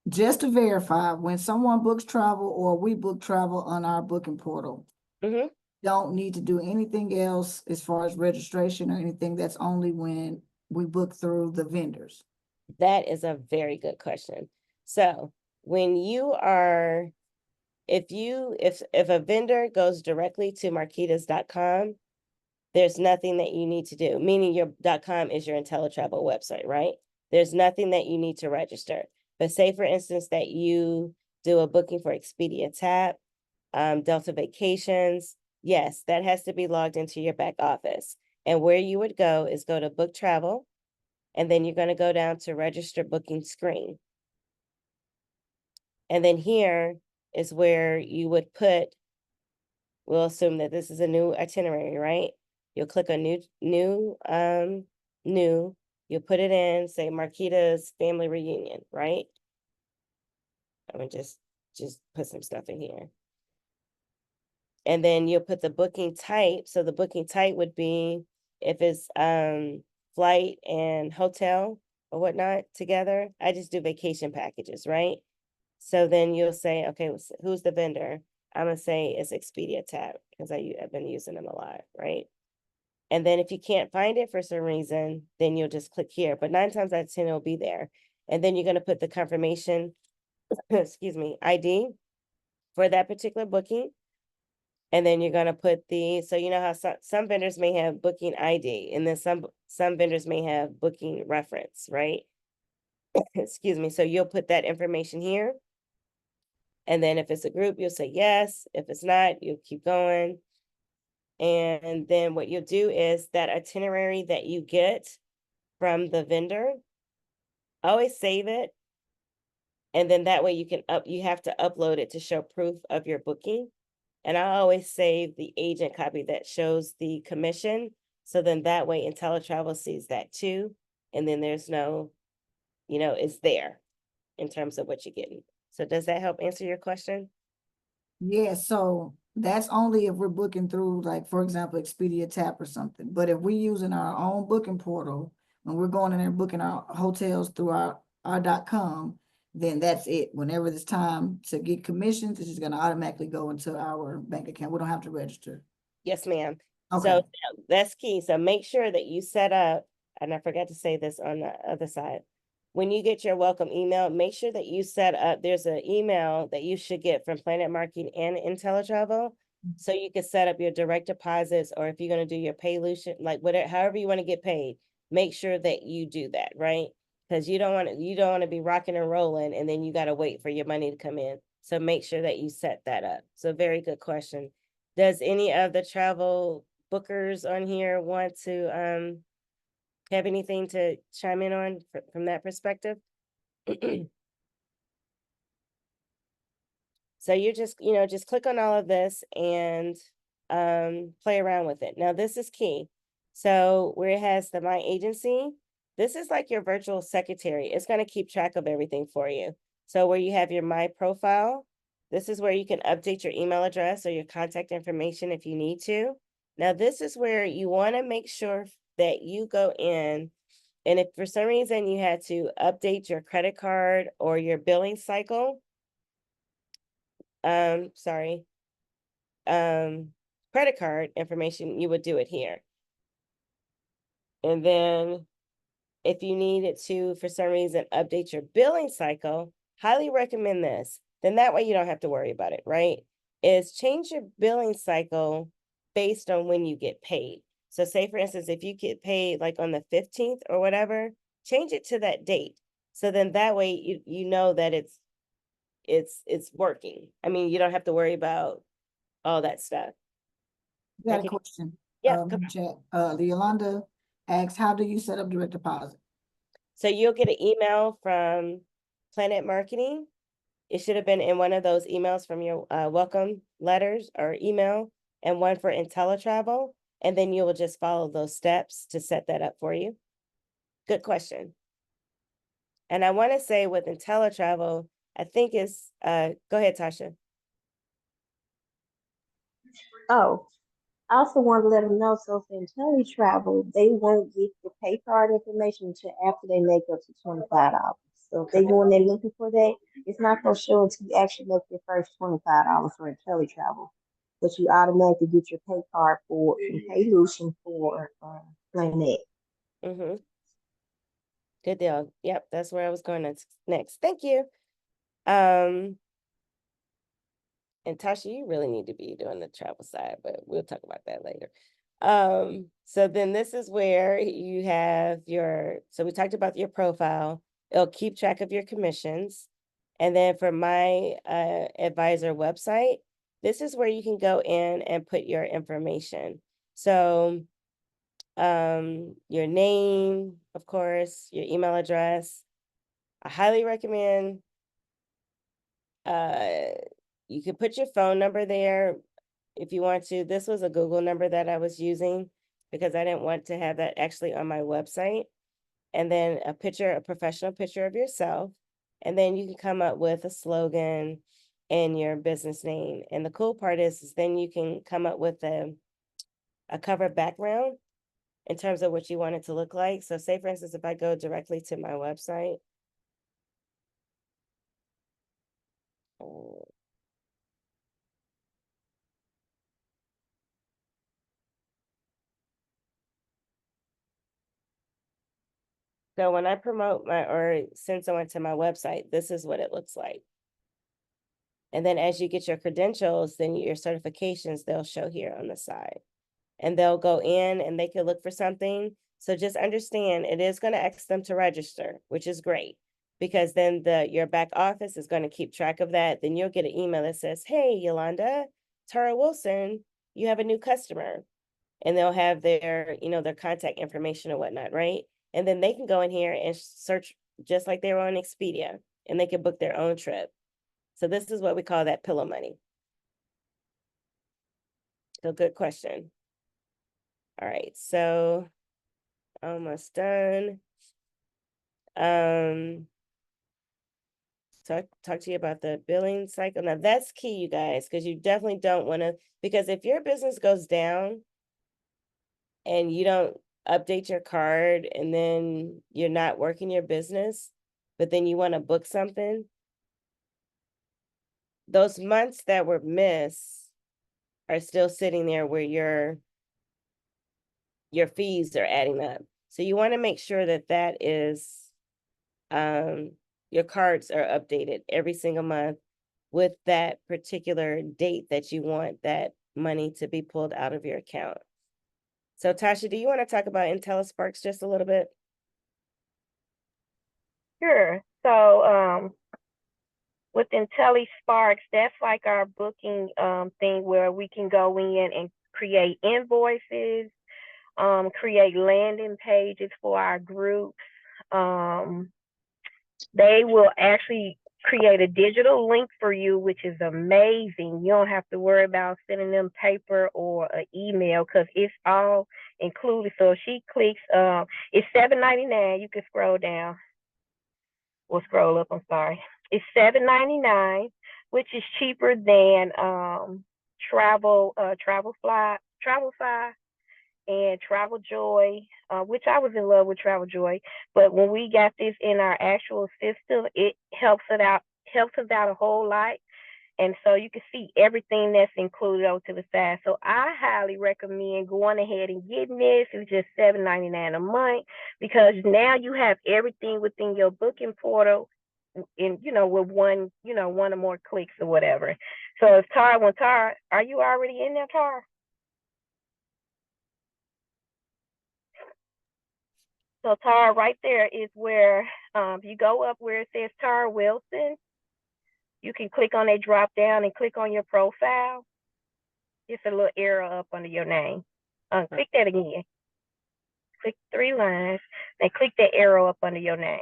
just to verify, when someone books travel or we book travel on our booking portal, Mhm. don't need to do anything else as far as registration or anything. That's only when we book through the vendors. That is a very good question. So when you are, if a vendor goes directly to marquitas.com, there's nothing that you need to do, meaning your .com is your IntelliTravel website, right? There's nothing that you need to register. But say, for instance, that you do a booking for Expedia Tap, Delta Vacations, yes, that has to be logged into your back office. And where you would go is go to Book Travel, and then you're going to go down to Register Booking Screen. And then here is where you would put, we'll assume that this is a new itinerary, right? You'll click on new, you'll put it in, say Marquita's family reunion, right? I'm gonna just put some stuff in here. And then you'll put the booking type. So the booking type would be if it's flight and hotel or whatnot together. I just do vacation packages, right? So then you'll say, okay, who's the vendor? I'm gonna say it's Expedia Tab because I've been using them a lot, right? And then if you can't find it for some reason, then you'll just click here. But 9 times out of 10, it'll be there. And then you're gonna put the confirmation, excuse me, ID for that particular booking. And then you're gonna put so you know how some vendors may have booking ID, and then some vendors may have booking reference, right? Excuse me. So you'll put that information here. And then if it's a group, you'll say yes. If it's not, you'll keep going. And then what you'll do is that itinerary that you get from the vendor, always save it. And then that way you have to upload it to show proof of your booking. And I always save the agent copy that shows the commission. So then that way IntelliTravel sees that too. And then there's no, it's there in terms of what you're getting. So does that help answer your question? Yeah, so that's only if we're booking through, like, for example, Expedia Tap or something. But if we're using our own booking portal, when we're going in there booking our hotels through our .com, then that's it. Whenever it's time to get commissions, it's just gonna automatically go into our bank account. We don't have to register. Yes, ma'am. Okay. So that's key. So make sure that you set up, and I forgot to say this on the other side. When you get your welcome email, make sure that you set up, there's an email that you should get from Planet Marketing and IntelliTravel. So you can set up your direct deposits, or if you're going to do your Paylution, like whatever, however you want to get paid, make sure that you do that, right? Because you don't want to be rocking and rolling and then you got to wait for your money to come in. So make sure that you set that up. So very good question. Does any of the travel bookers on here want to have anything to chime in on from that perspective? So you're just, just click on all of this and play around with it. Now this is key. So where it has the My Agency, this is like your virtual secretary. It's going to keep track of everything for you. So where you have your My Profile, this is where you can update your email address or your contact information if you need to. Now this is where you want to make sure that you go in, and if for some reason you had to update your credit card or your billing cycle, sorry, credit card information, you would do it here. And then if you needed to, for some reason, update your billing cycle, highly recommend this. Then that way you don't have to worry about it, right? Is change your billing cycle based on when you get paid. So say, for instance, if you get paid like on the 15th or whatever, change it to that date. So then that way you know that it's working. I mean, you don't have to worry about all that stuff. Got a Okay. question. Yeah, come on. Chat. Yolanda asks, how do you set up direct deposit? So you'll get an email from Planet Marketing. It should have been in one of those emails from your welcome letters or email, and one for IntelliTravel. And then you will just follow those steps to set that up for you. Good question. And I want to say with IntelliTravel, I think it's, go ahead, Tasha. Oh, I also want to let them know, so for IntelliTravel, they won't get the pay card information until after they make up to $25. So if they go in there looking for that, it's not going to show until you actually make your first $25 for IntelliTravel. But you automatically get your pay card for from Paylution for Planet. Mm-hmm. Good deal. Yep, that's where I was going next. Thank you. And Tasha, you really need to be doing the travel side, but we'll talk about that later. So then this is where you have so we talked about your profile. It'll keep track of your commissions. And then for my advisor website, this is where you can go in and put your information. So your name, of course, your email address. I highly recommend you could put your phone number there if you want to. This was a Google number that I was using because I didn't want to have that actually on my website. And then a professional picture of yourself. And then you can come up with a slogan and your business name. And the cool part is then you can come up with a cover background in terms of what you want it to look like. So say, for instance, if I go directly to my website, so when I promote or send someone to my website, this is what it looks like. And then as you get your credentials, then your certifications, they'll show here on the side. And they'll go in and they can look for something. So just understand it is going to ask them to register, which is great, because then your back office is going to keep track of that. Then you'll get an email that says, hey, Yolanda, Tara Wilson, you have a new customer. And they'll have their contact information and whatnot, right? And then they can go in here and search just like they were on Expedia, and they can book their own trip. So this is what we call that pillow money. So good question. All right, so almost done. So I talked to you about the billing cycle. Now that's key, you guys, because you definitely don't want to, because if your business goes down and you don't update your card and then you're not working your business, but then you want to book something, those months that were missed are still sitting there where your fees are adding up. So you want to make sure that that is, your cards are updated every single month with that particular date that you want that money to be pulled out of your account. So Tasha, do you want to talk about IntelliSparks just a little bit? Sure. So with IntelliSparks, that's like our booking thing where we can go in and create invoices, create landing pages for our groups. They will actually create a digital link for you, which is amazing. You don't have to worry about sending them paper or an email because it's all included. So if she clicks, it's $7.99. You can scroll down or scroll up. I'm sorry. It's $7.99, which is cheaper than Travelfly and Travel Joy, which I was in love with Travel Joy. But when we got this in our actual system, it helps us out a whole lot. And so you can see everything that's included over to the side. So I highly recommend going ahead and getting this. It's just $7.99 a month because now you have everything within your booking portal in, with one or more clicks or whatever. So if Tara, are you already in there, Tara? So Tara, right there is where you go up where it says Tara Wilson. You can click on that drop down and click on your profile. Just a little arrow up under your name. Click that again. Click 3 lines, then click that arrow up under your name.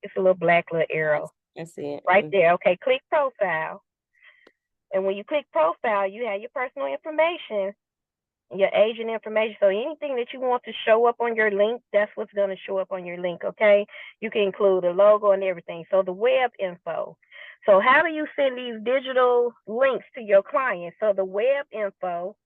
It's a little black little arrow. I see it. Right there. Okay, click profile. And when you click profile, you have your personal information, your agent information. So anything that you want to show up on your link, that's what's going to show up on your link, okay? You can include a logo and everything. So the web info. So how do you send these digital links to your clients? So the web info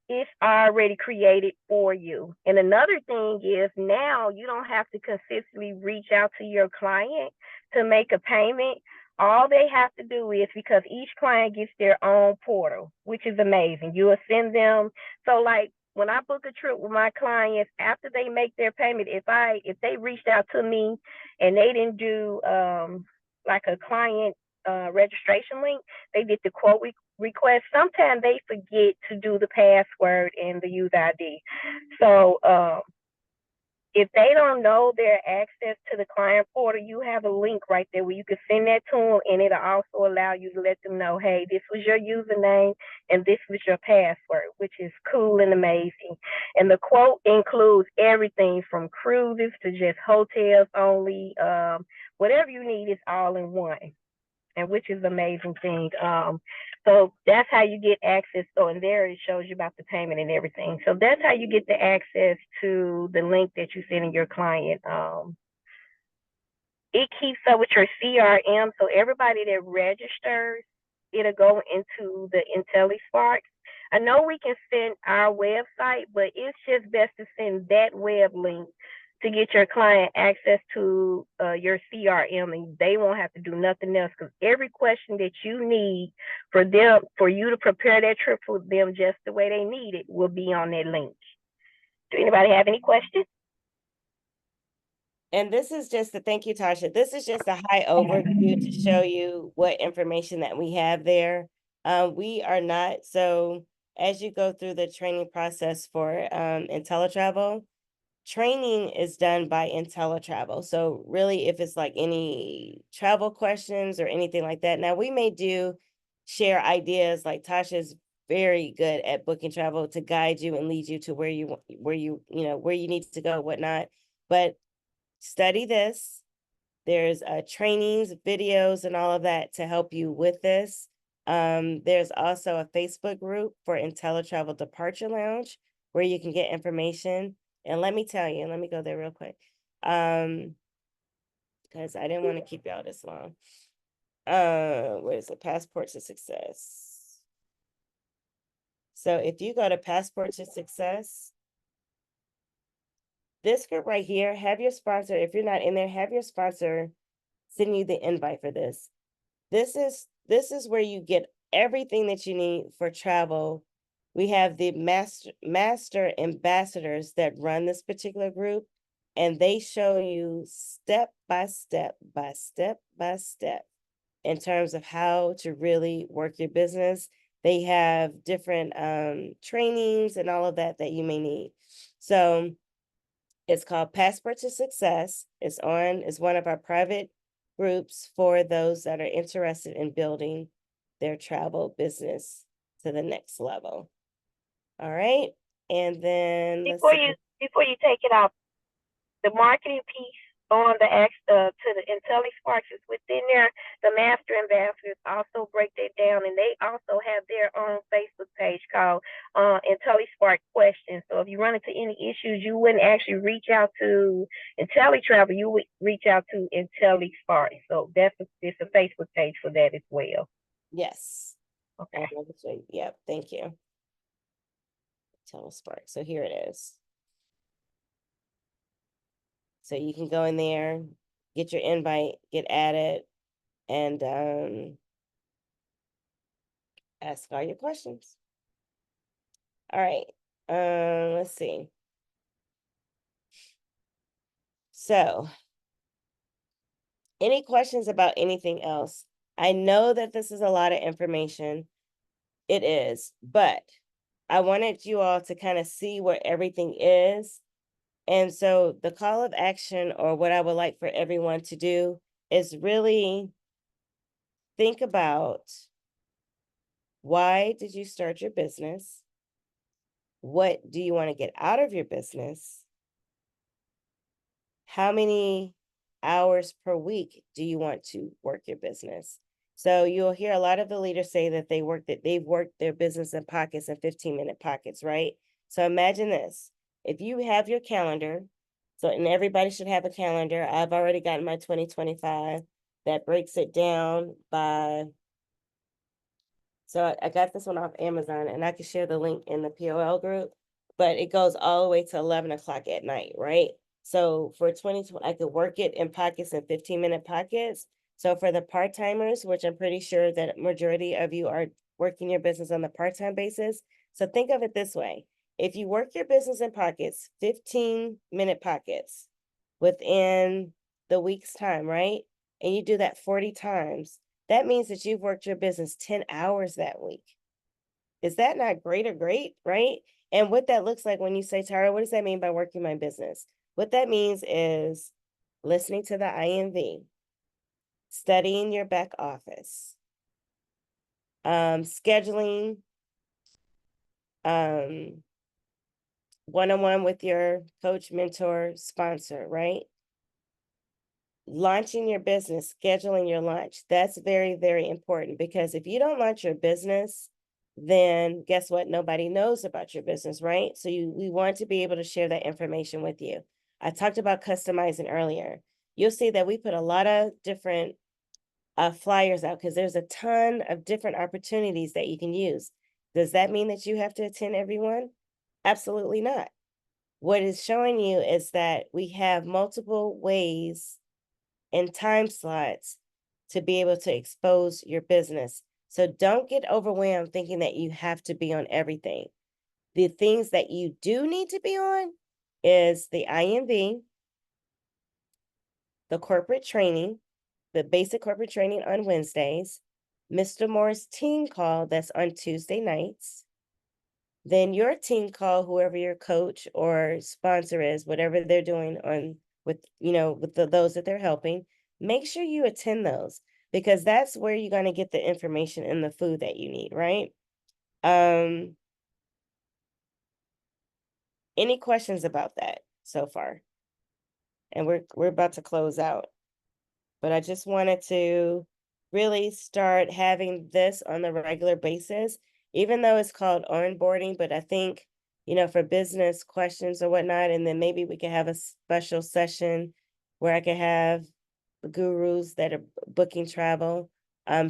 is already created for you. And another thing is now you don't have to consistently reach out to your client to make a payment. All they have to do is, because each client gets their own portal, which is amazing. You will send them. So like when I book a trip with my clients, after they make their payment, if they reached out to me and they didn't do like a client registration link, they did the quote request. Sometimes they forget to do the password and the user ID. So if they don't know their access to the client portal, you have a link right there where you can send that to them, and it'll also allow you to let them know, hey, this was your username and this was your password, which is cool and amazing. And the quote includes everything from cruises to just hotels only. Whatever you need is all in one, and which is an amazing thing. So that's how you get access. So in there, it shows you about the payment and everything. So that's how you get the access to the link that you send in your client. It keeps up with your CRM. So everybody that registers, it'll go into the IntelliSparks. I know we can send our website, but it's just best to send that web link to get your client access to your CRM, and they won't have to do nothing else, because every question that you need for you to prepare that trip for them just the way they need it will be on that link. Do anybody have any questions? And this is just thank you, Tasha. This is just a high overview to show you what information that we have there. We are not, so as you go through the training process for IntelliTravel, training is done by IntelliTravel. So really, if it's like any travel questions or anything like that, now we may share ideas. Like Tasha's very good at booking travel to guide you and lead you to where you need to go, whatnot. But study this. There's trainings, videos, and all of that to help you with this. There's also a Facebook group for IntelliTravel Departure Lounge where you can get information. And let me tell you, let me go there real quick. Because I didn't want to keep y'all this long. Where is it? Passport to Success. So if you go to Passport to Success, this group right here, have your sponsor, if you're not in there, have your sponsor send you the invite for this. This is where you get everything that you need for travel. We have the master ambassadors that run this particular group, and they show you step by step by step by step in terms of how to really work your business. They have different trainings and all of that that you may need. So it's called Passport to Success. It's one of our private groups for those that are interested in building their travel business to the next level. All right. And then Before you take it off, the marketing piece on the to the IntelliSparks is within there. The master ambassadors also break that down, and they also have their own Facebook page called IntelliSpark Questions. So if you run into any issues, you wouldn't actually reach out to IntelliTravel, you would reach out to IntelliSpark. So it's a Facebook page for that as well. yes. Okay. Yep. Thank you. IntelliSpark. So here it is. So you can go in there, get your invite, get added, and ask all your questions. All right. Let's see. So, any questions about anything else? I know that this is a lot of information. It is, but I wanted you all to kind of see where everything is. And so the call of action, or what I would like for everyone to do, is really think about, why did you start your business? What do you want to get out of your business? How many hours per week do you want to work your business? So you'll hear a lot of the leaders say that they've worked their business in pockets, and 15-minute pockets, right? So imagine this. If you have your calendar, and everybody should have a calendar. I've already gotten my 2025 that breaks it down by, so I got this one off Amazon, and I can share the link in the POL group, but it goes all the way to 11 o'clock at night, right? So for 2020, I could work it in pockets, in 15-minute pockets. So for the part-timers, which I'm pretty sure that majority of you are working your business on the part-time basis. So think of it this way. If you work your business in pockets, 15-minute pockets within the week's time, right? And you do that 40 times, that means that you've worked your business 10 hours that week. Is that not great or great, right? And what that looks like when you say, Tara, what does that mean by working my business? What that means is listening to the INV, studying your back office, scheduling one-on-one with your coach, mentor, sponsor, right? Launching your business, scheduling your launch. That's very, very important, because if you don't launch your business, then guess what? Nobody knows about your business, right? So we want to be able to share that information with you. I talked about customizing earlier. You'll see that we put a lot of different flyers out, because there's a ton of different opportunities that you can use. Does that mean that you have to attend every one? Absolutely not. What it's showing you is that we have multiple ways and time slots to be able to expose your business. So don't get overwhelmed thinking that you have to be on everything. The things that you do need to be on is the INV, the corporate training, the basic corporate training on Wednesdays, Mr. Moore's team call that's on Tuesday nights, then your team call, whoever your coach or sponsor is, whatever they're doing with those that they're helping, make sure you attend those, because that's where you're going to get the information and the food that you need, right? Any questions about that so far? and we're about to close out. But I just wanted to really start having this on the regular basis, even though it's called onboarding, but I think, for business questions or whatnot, and then maybe we could have a special session where I could have the gurus that are booking travel,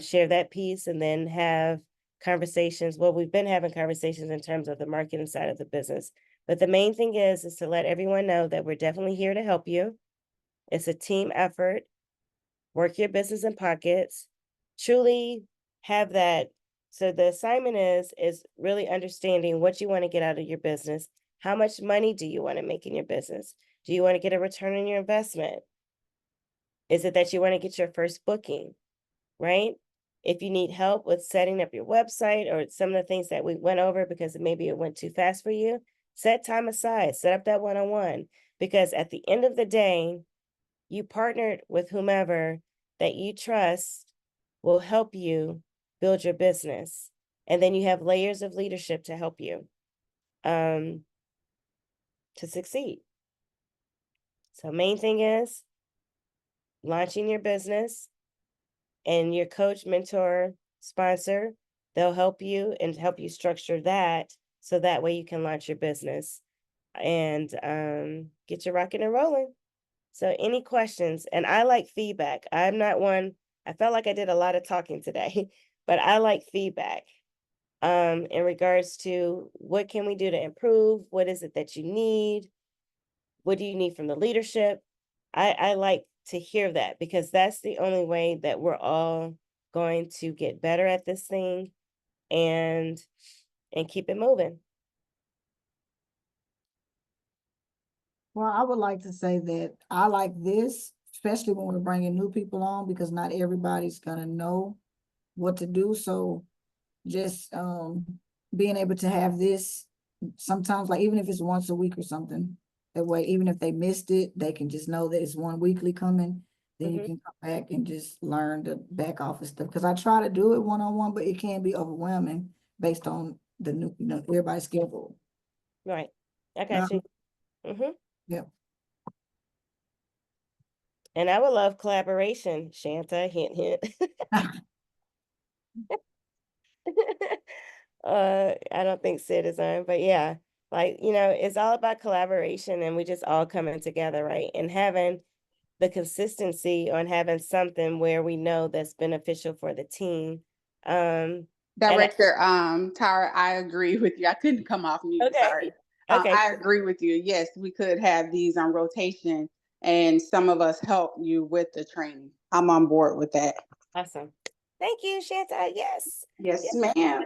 share that piece, and then have conversations. Well, we've been having conversations in terms of the marketing side of the business, but the main thing is to let everyone know that we're definitely here to help you. It's a team effort. Work your business in pockets, truly have that. So the assignment is really understanding what you want to get out of your business. How much money do you want to make in your business? Do you want to get a return on your investment? Is it that you want to get your first booking, right? If you need help with setting up your website or some of the things that we went over because maybe it went too fast for you, set time aside, set up that one-on-one. Because at the end of the day, you partnered with whomever that you trust will help you build your business. And then you have layers of leadership to help you to succeed. So main thing is launching your business, and your coach, mentor, sponsor, they'll help you and help you structure that so that way you can launch your business and get you rocking and rolling. So any questions? And I like feedback. I'm not one, I felt like I did a lot of talking today, but I like feedback in regards to what can we do to improve? What is it that you need? What do you need from the leadership? I like to hear that because that's the only way that we're all going to get better at this thing and keep it moving. Well, I would like to say that I like this, especially when we're bringing new people on, because not everybody's gonna know what to do. So just being able to have this sometimes, like even if it's once a week or something, that way, even if they missed it, they can just know that it's one weekly coming. Then you Mhm. can come back and just learn the back office stuff. Because I try to do it one-on-one, but it can be overwhelming based on the new, everybody's schedule. Right. I got you. Yep. And I would love collaboration, Shanta, hint, hint. I don't think Sid is on, but yeah, like, it's all about collaboration and we just all coming together, right? And having the consistency on having something where we know that's beneficial for the team. And Director Tara, I agree with you. I couldn't come off mute, okay, sorry. okay, I agree with you. Yes, we could have these on rotation and some of us help you with the training. I'm on board with that. awesome. Thank you, Shanta. Yes. Yes, Yes, ma'am.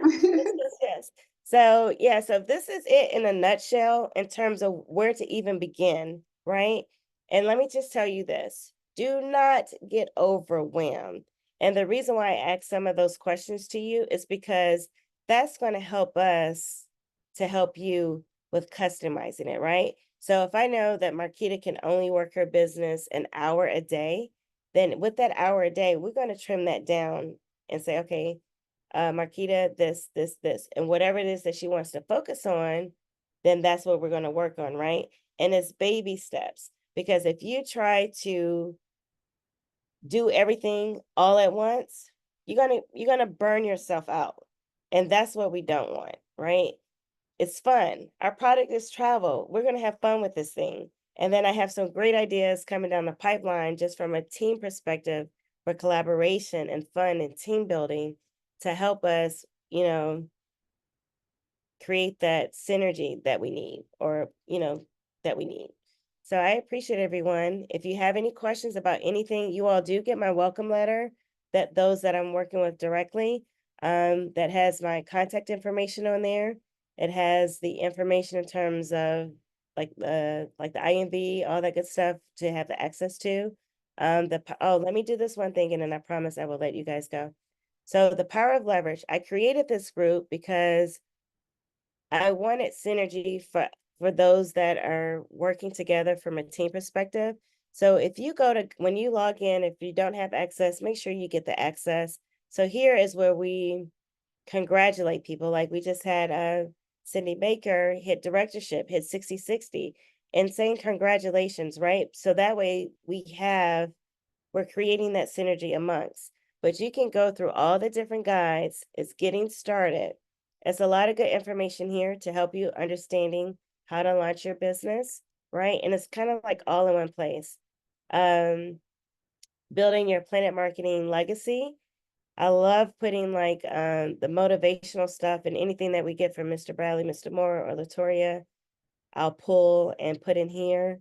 yes. So yeah, so this is it in a nutshell in terms of where to even begin, right? And let me just tell you this, do not get overwhelmed. And the reason why I ask some of those questions to you is because that's going to help us to help you with customizing it, right? So if I know that Marquita can only work her business an hour a day, then with that hour a day, we're going to trim that down and say, okay, Marquita, this, and whatever it is that she wants to focus on, then that's what we're going to work on, right? And it's baby steps, because if you try to do everything all at once, you're gonna burn yourself out, and that's what we don't want, right? It's fun. Our product is travel. We're gonna have fun with this thing, and then I have some great ideas coming down the pipeline just from a team perspective for collaboration and fun and team building to help us, create that synergy that we need, or that we need. So I appreciate everyone. If you have any questions about anything, you all do get my welcome letter, that those that I'm working with directly, that has my contact information on there. It has the information in terms of like the INV, all that good stuff to have the access to. Let me do this one thing and then I promise I will let you guys go. So the power of leverage, I created this group because I wanted synergy for those that are working together from a team perspective. So if you when you log in, if you don't have access, make sure you get the access. So here is where we congratulate people. Like we just had Cindy Baker hit directorship, hit 60/60. and saying congratulations, right? So that way we're creating that synergy amongst. But you can go through all the different guides. It's getting started. It's a lot of good information here to help you understanding how to launch your business, right? And it's kind of like all in one place. Building your Planet Marketing legacy. I love putting like the motivational stuff and anything that we get from Mr. Bradley, Mr. Moore, or Latoria, I'll pull and put in here.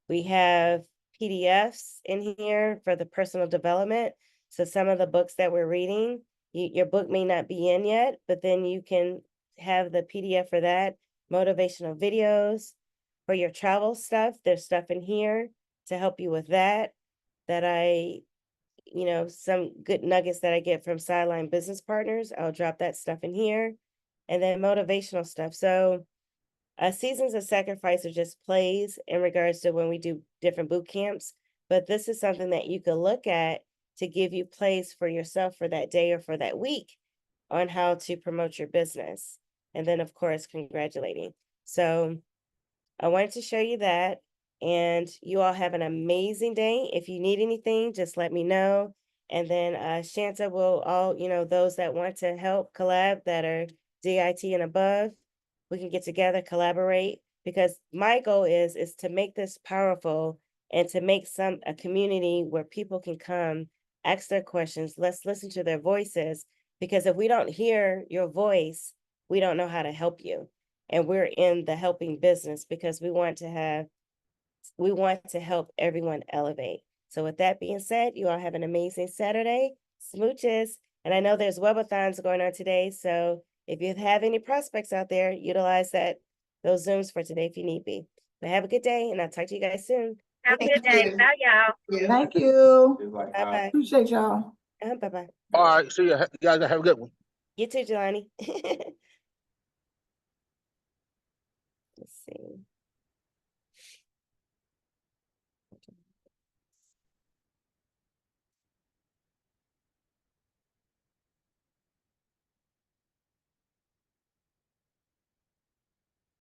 We have PDFs in here for the personal development. So some of the books that we're reading, your book may not be in yet, but then you can have the PDF for that. Motivational videos for your travel stuff. There's stuff in here to help you with that. Some good nuggets that I get from Sideline Business Partners. I'll drop that stuff in here. And then motivational stuff. So Seasons of Sacrifice are just plays in regards to when we do different boot camps, but this is something that you could look at to give you plays for yourself for that day or for that week on how to promote your business. And then, of course, congratulating. So I wanted to show you that, and you all have an amazing day. If you need anything, just let me know. And then Shanta will those that want to help collab that are DIT and above, we can get together, collaborate, because my goal is to make this powerful and to make a community where people can come, ask their questions. Let's listen to their voices, because if we don't hear your voice, we don't know how to help you. And we're in the helping business because we want to help everyone elevate. So with that being said, you all have an amazing Saturday. Smooches. And I know there's webathons going on today. So if you have any prospects out there, utilize those Zooms for today if you need be. But have a good day, and I'll talk to you guys soon. Have a good day. Bye, y'all. Thank you. Bye-bye. Appreciate y'all. Bye-bye. All right, see ya. You guys have a good one. You too, Jelani. Let's see.